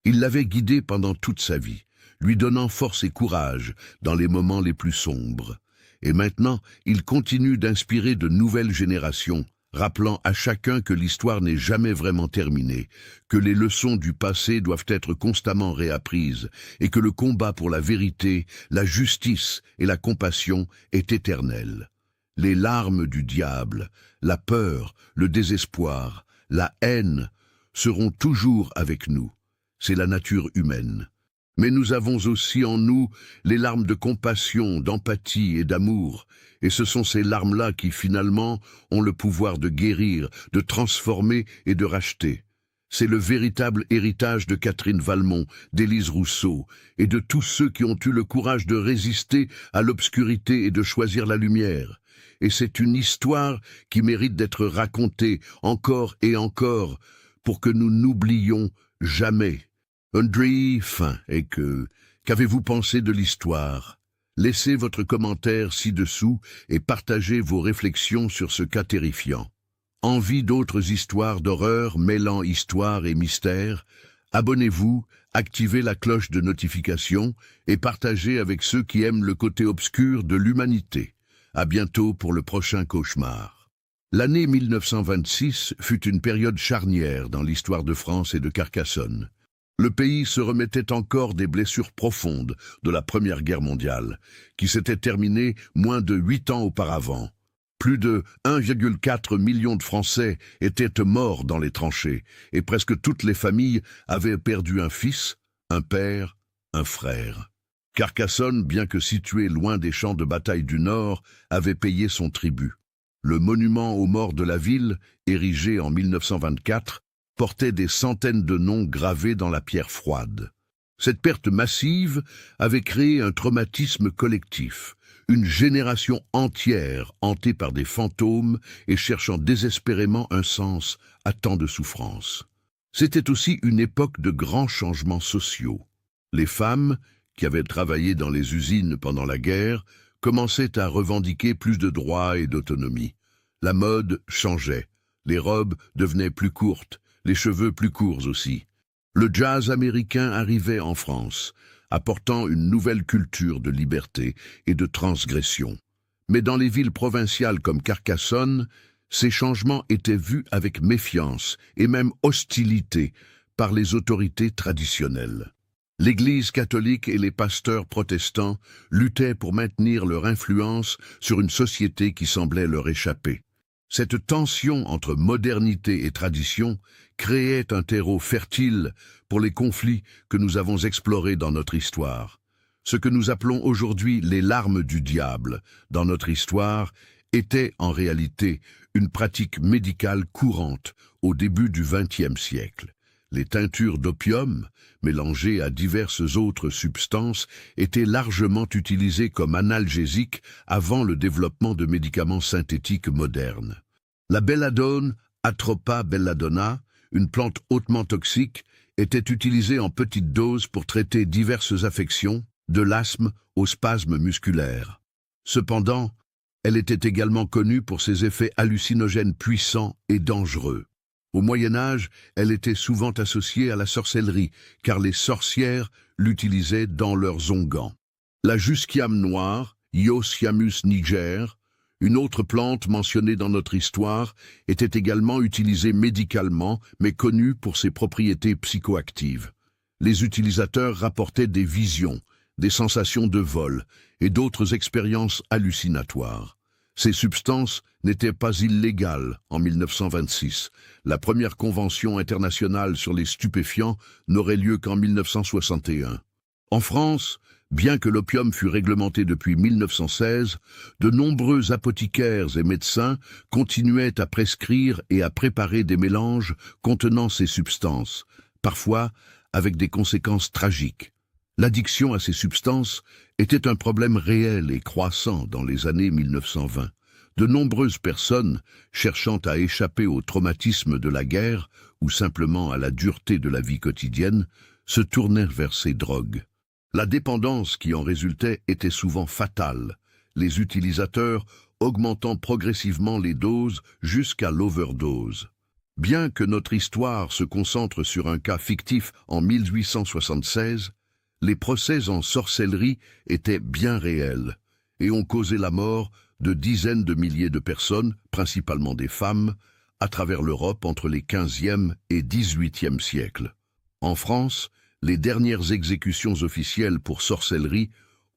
Il l'avait guidée pendant toute sa vie, lui donnant force et courage dans les moments les plus sombres. Et maintenant, il continue d'inspirer de nouvelles générations, rappelant à chacun que l'histoire n'est jamais vraiment terminée, que les leçons du passé doivent être constamment réapprises, et que le combat pour la vérité, la justice et la compassion est éternel. Les larmes du diable, la peur, le désespoir, la haine seront toujours avec nous. C'est la nature humaine. Mais nous avons aussi en nous les larmes de compassion, d'empathie et d'amour, et ce sont ces larmes-là qui, finalement, ont le pouvoir de guérir, de transformer et de racheter. C'est le véritable héritage de Catherine Valmont, d'Élise Rousseau, et de tous ceux qui ont eu le courage de résister à l'obscurité et de choisir la lumière. Et c'est une histoire qui mérite d'être racontée encore et encore, pour que nous n'oublions jamais. Qu'avez-vous pensé de l'histoire? Laissez votre commentaire ci-dessous et partagez vos réflexions sur ce cas terrifiant. Envie d'autres histoires d'horreur mêlant histoire et mystère? Abonnez-vous, activez la cloche de notification et partagez avec ceux qui aiment le côté obscur de l'humanité. À bientôt pour le prochain cauchemar. L'année 1926 fut une période charnière dans l'histoire de France et de Carcassonne. Le pays se remettait encore des blessures profondes de la Première Guerre mondiale, qui s'était terminée moins de 8 ans auparavant. Plus de 1,4 million de Français étaient morts dans les tranchées, et presque toutes les familles avaient perdu un fils, un père, un frère. Carcassonne, bien que située loin des champs de bataille du Nord, avait payé son tribut. Le monument aux morts de la ville, érigé en 1924, portait des centaines de noms gravés dans la pierre froide. Cette perte massive avait créé un traumatisme collectif, une génération entière hantée par des fantômes et cherchant désespérément un sens à tant de souffrances. C'était aussi une époque de grands changements sociaux. Les femmes, qui avaient travaillé dans les usines pendant la guerre, commençaient à revendiquer plus de droits et d'autonomie. La mode changeait, les robes devenaient plus courtes, les cheveux plus courts aussi. Le jazz américain arrivait en France, apportant une nouvelle culture de liberté et de transgression. Mais dans les villes provinciales comme Carcassonne, ces changements étaient vus avec méfiance et même hostilité par les autorités traditionnelles. L'Église catholique et les pasteurs protestants luttaient pour maintenir leur influence sur une société qui semblait leur échapper. Cette tension entre modernité et tradition créait un terreau fertile pour les conflits que nous avons explorés dans notre histoire. Ce que nous appelons aujourd'hui les larmes du diable dans notre histoire était en réalité une pratique médicale courante au début du XXe siècle. Les teintures d'opium, mélangées à diverses autres substances, étaient largement utilisées comme analgésiques avant le développement de médicaments synthétiques modernes. La belladone, Atropa belladonna, une plante hautement toxique, était utilisée en petites doses pour traiter diverses affections, de l'asthme aux spasmes musculaires. Cependant, elle était également connue pour ses effets hallucinogènes puissants et dangereux. Au Moyen Âge, elle était souvent associée à la sorcellerie, car les sorcières l'utilisaient dans leurs onguents. La jusquiame noire, Iosciamus niger, une autre plante mentionnée dans notre histoire, était également utilisée médicalement, mais connue pour ses propriétés psychoactives. Les utilisateurs rapportaient des visions, des sensations de vol et d'autres expériences hallucinatoires. Ces substances n'étaient pas illégales en 1926. La première convention internationale sur les stupéfiants n'aurait lieu qu'en 1961. En France, bien que l'opium fût réglementé depuis 1916, de nombreux apothicaires et médecins continuaient à prescrire et à préparer des mélanges contenant ces substances, parfois avec des conséquences tragiques. L'addiction à ces substances était un problème réel et croissant dans les années 1920. De nombreuses personnes, cherchant à échapper au traumatisme de la guerre ou simplement à la dureté de la vie quotidienne, se tournèrent vers ces drogues. La dépendance qui en résultait était souvent fatale, les utilisateurs augmentant progressivement les doses jusqu'à l'overdose. Bien que notre histoire se concentre sur un cas fictif en 1876, les procès en sorcellerie étaient bien réels et ont causé la mort de dizaines de milliers de personnes, principalement des femmes, à travers l'Europe entre les 15e et 18e siècles. En France, les dernières exécutions officielles pour sorcellerie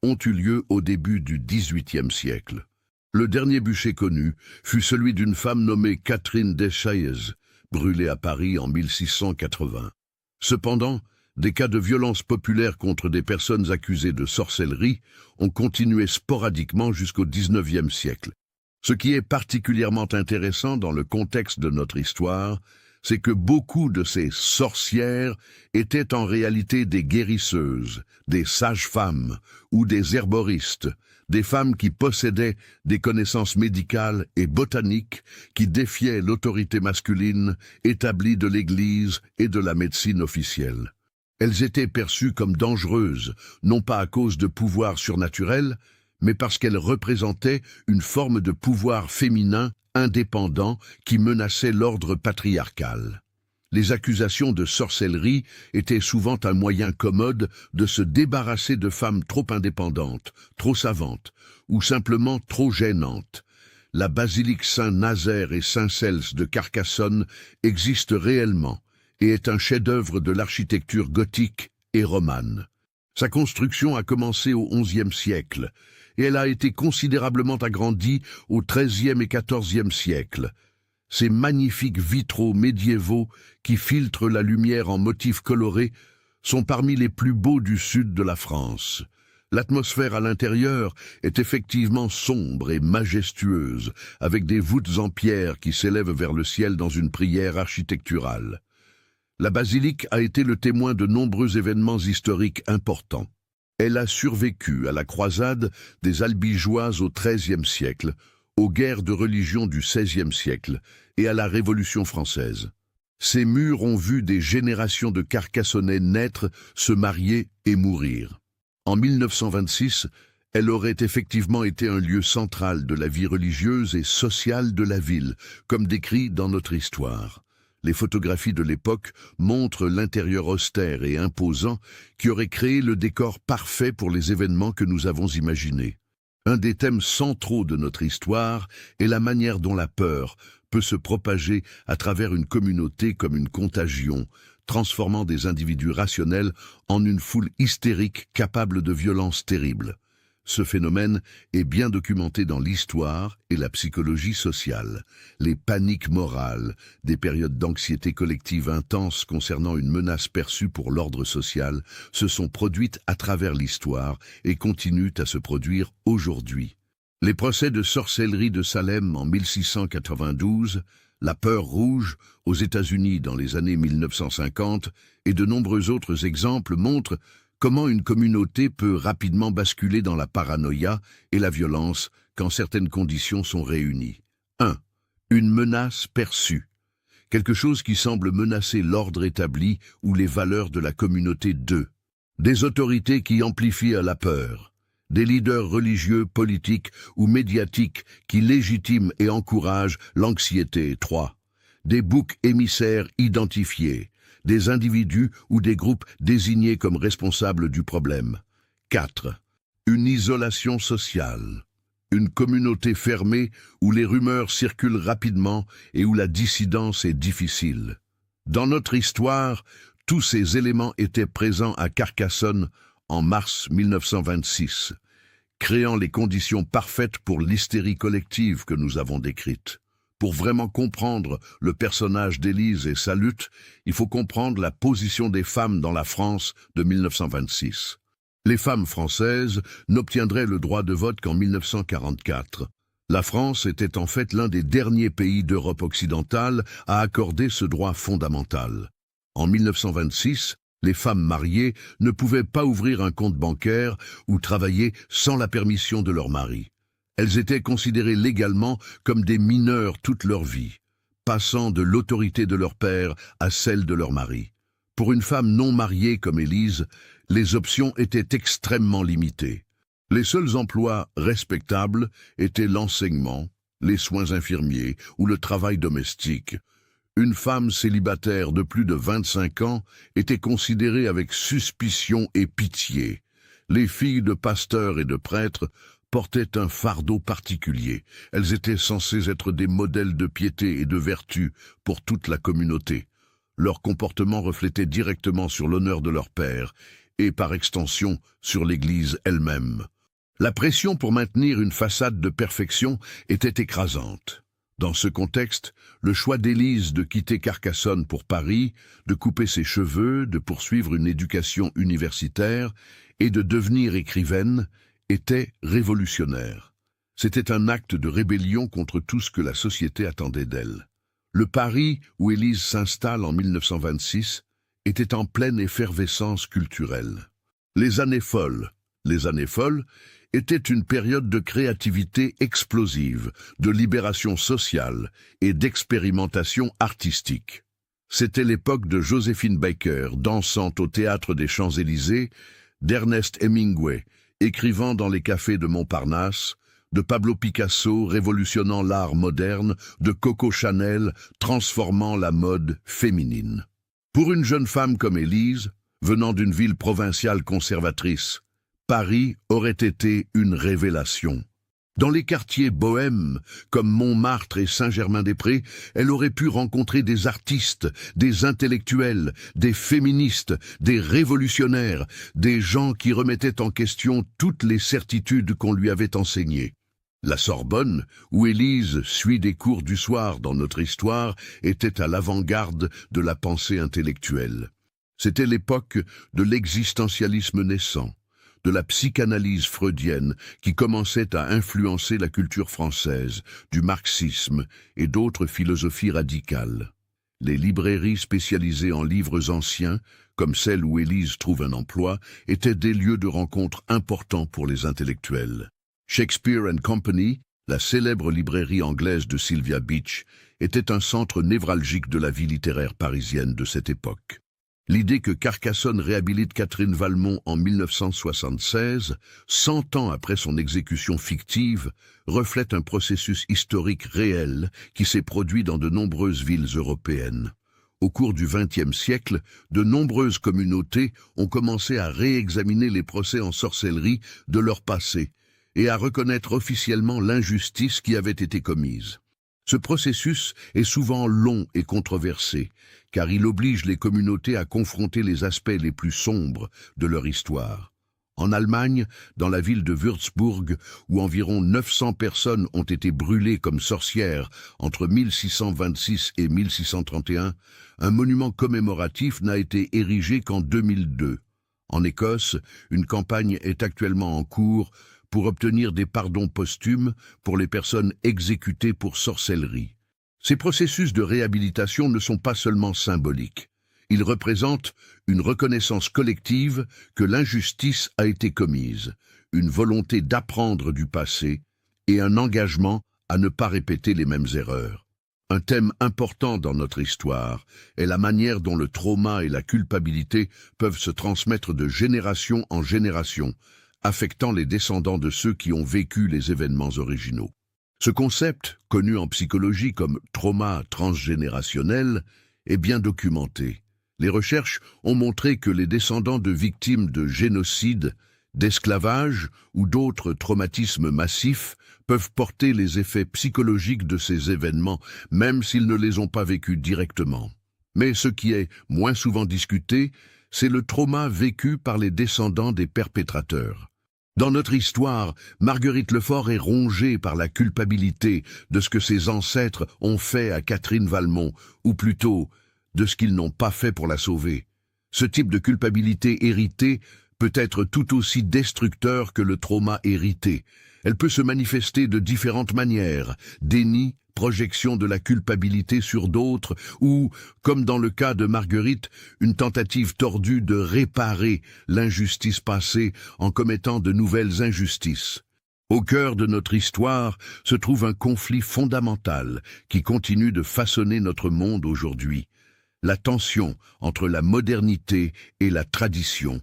ont eu lieu au début du XVIIIe siècle. Le dernier bûcher connu fut celui d'une femme nommée Catherine Deschaillez, brûlée à Paris en 1680. Cependant, des cas de violence populaire contre des personnes accusées de sorcellerie ont continué sporadiquement jusqu'au XIXe siècle. Ce qui est particulièrement intéressant dans le contexte de notre histoire, c'est que beaucoup de ces sorcières étaient en réalité des guérisseuses, des sages-femmes ou des herboristes, des femmes qui possédaient des connaissances médicales et botaniques qui défiaient l'autorité masculine établie de l'Église et de la médecine officielle. Elles étaient perçues comme dangereuses, non pas à cause de pouvoirs surnaturels, mais parce qu'elles représentaient une forme de pouvoir féminin indépendant qui menaçait l'ordre patriarcal. Les accusations de sorcellerie étaient souvent un moyen commode de se débarrasser de femmes trop indépendantes, trop savantes, ou simplement trop gênantes. La basilique Saint-Nazaire et Saint-Cels de Carcassonne existe réellement et est un chef-d'œuvre de l'architecture gothique et romane. Sa construction a commencé au XIe siècle et elle a été considérablement agrandie au XIIIe et XIVe siècle. Ces magnifiques vitraux médiévaux qui filtrent la lumière en motifs colorés sont parmi les plus beaux du sud de la France. L'atmosphère à l'intérieur est effectivement sombre et majestueuse, avec des voûtes en pierre qui s'élèvent vers le ciel dans une prière architecturale. La basilique a été le témoin de nombreux événements historiques importants. Elle a survécu à la croisade des Albigeois au XIIIe siècle, aux guerres de religion du XVIe siècle et à la Révolution française. Ces murs ont vu des générations de Carcassonnais naître, se marier et mourir. En 1926, elle aurait effectivement été un lieu central de la vie religieuse et sociale de la ville, comme décrit dans notre histoire. Les photographies de l'époque montrent l'intérieur austère et imposant qui aurait créé le décor parfait pour les événements que nous avons imaginés. Un des thèmes centraux de notre histoire est la manière dont la peur peut se propager à travers une communauté comme une contagion, transformant des individus rationnels en une foule hystérique capable de violences terribles. Ce phénomène est bien documenté dans l'histoire et la psychologie sociale. Les paniques morales, des périodes d'anxiété collective intense concernant une menace perçue pour l'ordre social, se sont produites à travers l'histoire et continuent à se produire aujourd'hui. Les procès de sorcellerie de Salem en 1692, la peur rouge aux États-Unis dans les années 1950 et de nombreux autres exemples montrent comment une communauté peut rapidement basculer dans la paranoïa et la violence quand certaines conditions sont réunies. 1. Une menace perçue. Quelque chose qui semble menacer l'ordre établi ou les valeurs de la communauté. 2. Des autorités qui amplifient la peur. Des leaders religieux, politiques ou médiatiques qui légitiment et encouragent l'anxiété. 3. Des boucs émissaires identifiés. Des individus ou des groupes désignés comme responsables du problème. 4. Une isolation sociale. Une communauté fermée où les rumeurs circulent rapidement et où la dissidence est difficile. Dans notre histoire, tous ces éléments étaient présents à Carcassonne en mars 1926, créant les conditions parfaites pour l'hystérie collective que nous avons décrite. Pour vraiment comprendre le personnage d'Élise et sa lutte, il faut comprendre la position des femmes dans la France de 1926. Les femmes françaises n'obtiendraient le droit de vote qu'en 1944. La France était en fait l'un des derniers pays d'Europe occidentale à accorder ce droit fondamental. En 1926, les femmes mariées ne pouvaient pas ouvrir un compte bancaire ou travailler sans la permission de leur mari. Elles étaient considérées légalement comme des mineures toute leur vie, passant de l'autorité de leur père à celle de leur mari. Pour une femme non mariée comme Élise, les options étaient extrêmement limitées. Les seuls emplois respectables étaient l'enseignement, les soins infirmiers ou le travail domestique. Une femme célibataire de plus de 25 ans était considérée avec suspicion et pitié. Les filles de pasteurs et de prêtres portaient un fardeau particulier. Elles étaient censées être des modèles de piété et de vertu pour toute la communauté. Leur comportement reflétait directement sur l'honneur de leur père et, par extension, sur l'Église elle-même. La pression pour maintenir une façade de perfection était écrasante. Dans ce contexte, le choix d'Élise de quitter Carcassonne pour Paris, de couper ses cheveux, de poursuivre une éducation universitaire et de devenir écrivaine était révolutionnaire. C'était un acte de rébellion contre tout ce que la société attendait d'elle. Le Paris où Élise s'installe en 1926 était en pleine effervescence culturelle. Les années folles était une période de créativité explosive, de libération sociale et d'expérimentation artistique. C'était l'époque de Joséphine Baker, dansant au théâtre des Champs-Élysées, d'Ernest Hemingway, écrivant dans les cafés de Montparnasse, de Pablo Picasso révolutionnant l'art moderne, de Coco Chanel transformant la mode féminine. Pour une jeune femme comme Élise, venant d'une ville provinciale conservatrice, Paris aurait été une révélation. Dans les quartiers bohèmes, comme Montmartre et Saint-Germain-des-Prés, elle aurait pu rencontrer des artistes, des intellectuels, des féministes, des révolutionnaires, des gens qui remettaient en question toutes les certitudes qu'on lui avait enseignées. La Sorbonne, où Élise suit des cours du soir dans notre histoire, était à l'avant-garde de la pensée intellectuelle. C'était l'époque de l'existentialisme naissant, de la psychanalyse freudienne qui commençait à influencer la culture française, du marxisme et d'autres philosophies radicales. Les librairies spécialisées en livres anciens, comme celle où Élise trouve un emploi, étaient des lieux de rencontre importants pour les intellectuels. Shakespeare & Company, la célèbre librairie anglaise de Sylvia Beach, était un centre névralgique de la vie littéraire parisienne de cette époque. L'idée que Carcassonne réhabilite Catherine Valmont en 1976, 100 ans après son exécution fictive, reflète un processus historique réel qui s'est produit dans de nombreuses villes européennes. Au cours du XXe siècle, de nombreuses communautés ont commencé à réexaminer les procès en sorcellerie de leur passé et à reconnaître officiellement l'injustice qui avait été commise. Ce processus est souvent long et controversé, car il oblige les communautés à confronter les aspects les plus sombres de leur histoire. En Allemagne, dans la ville de Würzburg, où environ 900 personnes ont été brûlées comme sorcières entre 1626 et 1631, un monument commémoratif n'a été érigé qu'en 2002. En Écosse, une campagne est actuellement en cours pour obtenir des pardons posthumes pour les personnes exécutées pour sorcellerie. Ces processus de réhabilitation ne sont pas seulement symboliques. Ils représentent une reconnaissance collective que l'injustice a été commise, une volonté d'apprendre du passé et un engagement à ne pas répéter les mêmes erreurs. Un thème important dans notre histoire est la manière dont le trauma et la culpabilité peuvent se transmettre de génération en génération, affectant les descendants de ceux qui ont vécu les événements originaux. Ce concept, connu en psychologie comme trauma transgénérationnel, est bien documenté. Les recherches ont montré que les descendants de victimes de génocide, d'esclavage ou d'autres traumatismes massifs peuvent porter les effets psychologiques de ces événements, même s'ils ne les ont pas vécus directement. Mais ce qui est moins souvent discuté, c'est le trauma vécu par les descendants des perpétrateurs. Dans notre histoire, Marguerite Lefort est rongée par la culpabilité de ce que ses ancêtres ont fait à Catherine Valmont, ou plutôt, de ce qu'ils n'ont pas fait pour la sauver. Ce type de culpabilité héritée peut être tout aussi destructeur que le trauma hérité. Elle peut se manifester de différentes manières, déni, projection de la culpabilité sur d'autres, ou, comme dans le cas de Marguerite, une tentative tordue de réparer l'injustice passée en commettant de nouvelles injustices. Au cœur de notre histoire se trouve un conflit fondamental qui continue de façonner notre monde aujourd'hui. La tension entre la modernité et la tradition,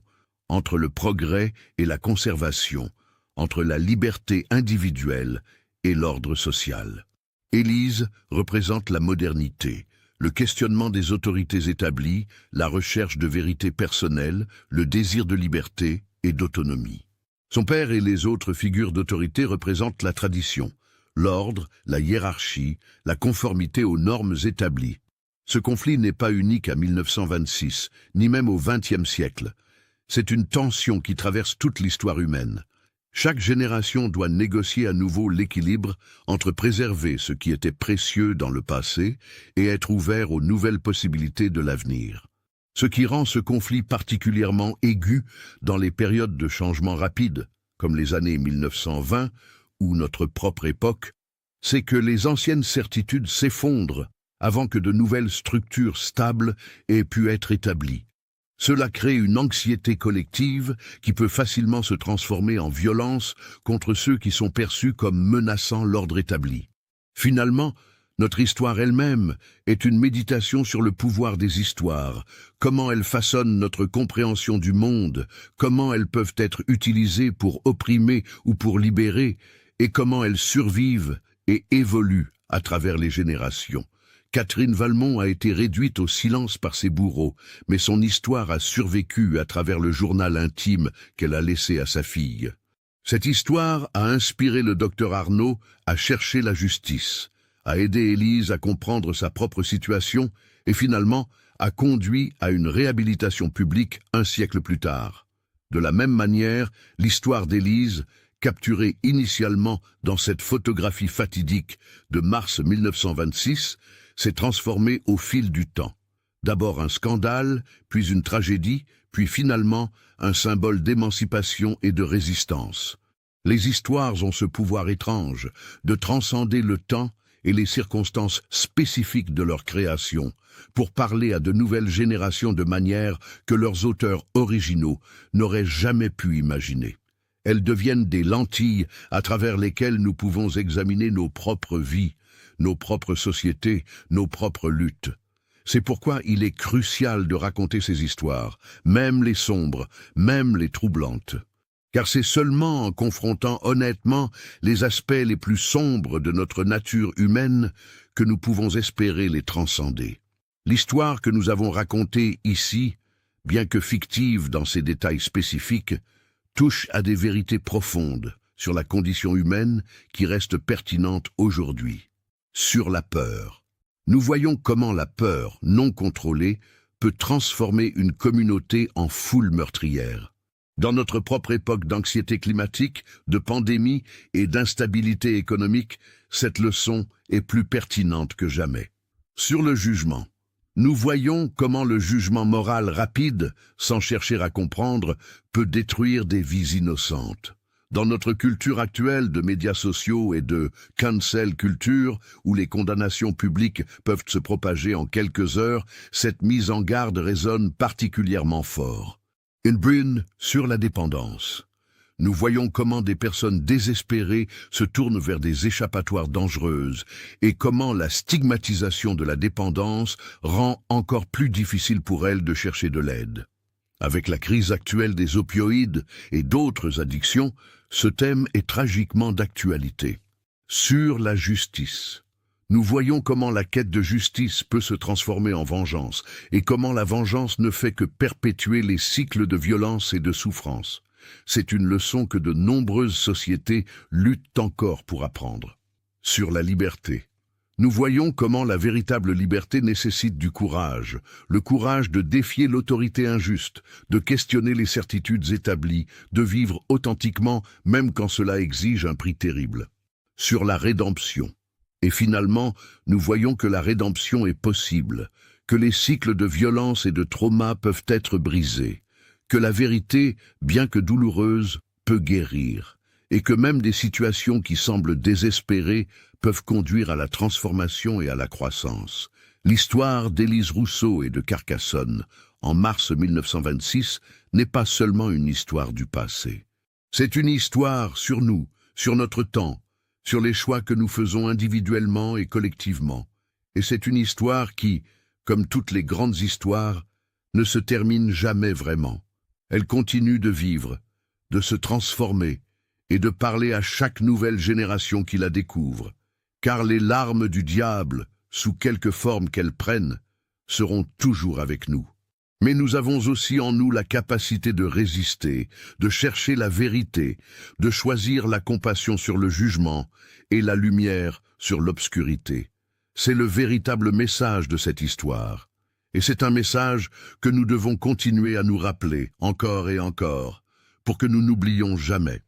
entre le progrès et la conservation, entre la liberté individuelle et l'ordre social. Élise représente la modernité, le questionnement des autorités établies, la recherche de vérité personnelle, le désir de liberté et d'autonomie. Son père et les autres figures d'autorité représentent la tradition, l'ordre, la hiérarchie, la conformité aux normes établies. Ce conflit n'est pas unique à 1926, ni même au XXe siècle. C'est une tension qui traverse toute l'histoire humaine. Chaque génération doit négocier à nouveau l'équilibre entre préserver ce qui était précieux dans le passé et être ouvert aux nouvelles possibilités de l'avenir. Ce qui rend ce conflit particulièrement aigu dans les périodes de changement rapides, comme les années 1920 ou notre propre époque, c'est que les anciennes certitudes s'effondrent avant que de nouvelles structures stables aient pu être établies. Cela crée une anxiété collective qui peut facilement se transformer en violence contre ceux qui sont perçus comme menaçant l'ordre établi. Finalement, notre histoire elle-même est une méditation sur le pouvoir des histoires, comment elles façonnent notre compréhension du monde, comment elles peuvent être utilisées pour opprimer ou pour libérer, et comment elles survivent et évoluent à travers les générations. Catherine Valmont a été réduite au silence par ses bourreaux, mais son histoire a survécu à travers le journal intime qu'elle a laissé à sa fille. Cette histoire a inspiré le docteur Arnaud à chercher la justice, a aidé Élise à comprendre sa propre situation et finalement a conduit à une réhabilitation publique un siècle plus tard. De la même manière, l'histoire d'Élise, capturée initialement dans cette photographie fatidique de mars 1926, s'est transformée au fil du temps. D'abord un scandale, puis une tragédie, puis finalement un symbole d'émancipation et de résistance. Les histoires ont ce pouvoir étrange de transcender le temps et les circonstances spécifiques de leur création pour parler à de nouvelles générations de manière que leurs auteurs originaux n'auraient jamais pu imaginer. Elles deviennent des lentilles à travers lesquelles nous pouvons examiner nos propres vies, nos propres sociétés, nos propres luttes. C'est pourquoi il est crucial de raconter ces histoires, même les sombres, même les troublantes. Car c'est seulement en confrontant honnêtement les aspects les plus sombres de notre nature humaine que nous pouvons espérer les transcender. L'histoire que nous avons racontée ici, bien que fictive dans ses détails spécifiques, touche à des vérités profondes sur la condition humaine qui restent pertinentes aujourd'hui. Sur la peur. Nous voyons comment la peur non contrôlée peut transformer une communauté en foule meurtrière. Dans notre propre époque d'anxiété climatique, de pandémie et d'instabilité économique, cette leçon est plus pertinente que jamais. Sur le jugement. Nous voyons comment le jugement moral rapide, sans chercher à comprendre, peut détruire des vies innocentes. Dans notre culture actuelle de médias sociaux et de cancel culture, où les condamnations publiques peuvent se propager en quelques heures, cette mise en garde résonne particulièrement fort. Une brune sur la dépendance. Nous voyons comment des personnes désespérées se tournent vers des échappatoires dangereuses et comment la stigmatisation de la dépendance rend encore plus difficile pour elles de chercher de l'aide. Avec la crise actuelle des opioïdes et d'autres addictions, ce thème est tragiquement d'actualité. Sur la justice. Nous voyons comment la quête de justice peut se transformer en vengeance et comment la vengeance ne fait que perpétuer les cycles de violence et de souffrance. C'est une leçon que de nombreuses sociétés luttent encore pour apprendre. Sur la liberté. Nous voyons comment la véritable liberté nécessite du courage, le courage de défier l'autorité injuste, de questionner les certitudes établies, de vivre authentiquement même quand cela exige un prix terrible. Sur la rédemption. Et finalement, nous voyons que la rédemption est possible, que les cycles de violence et de trauma peuvent être brisés, que la vérité, bien que douloureuse, peut guérir, et que même des situations qui semblent désespérées peuvent conduire à la transformation et à la croissance. L'histoire d'Élise Rousseau et de Carcassonne, en mars 1926, n'est pas seulement une histoire du passé. C'est une histoire sur nous, sur notre temps, sur les choix que nous faisons individuellement et collectivement. Et c'est une histoire qui, comme toutes les grandes histoires, ne se termine jamais vraiment. Elle continue de vivre, de se transformer et de parler à chaque nouvelle génération qui la découvre. Car les larmes du diable, sous quelque forme qu'elles prennent, seront toujours avec nous. Mais nous avons aussi en nous la capacité de résister, de chercher la vérité, de choisir la compassion sur le jugement et la lumière sur l'obscurité. C'est le véritable message de cette histoire. Et c'est un message que nous devons continuer à nous rappeler encore et encore, pour que nous n'oublions jamais.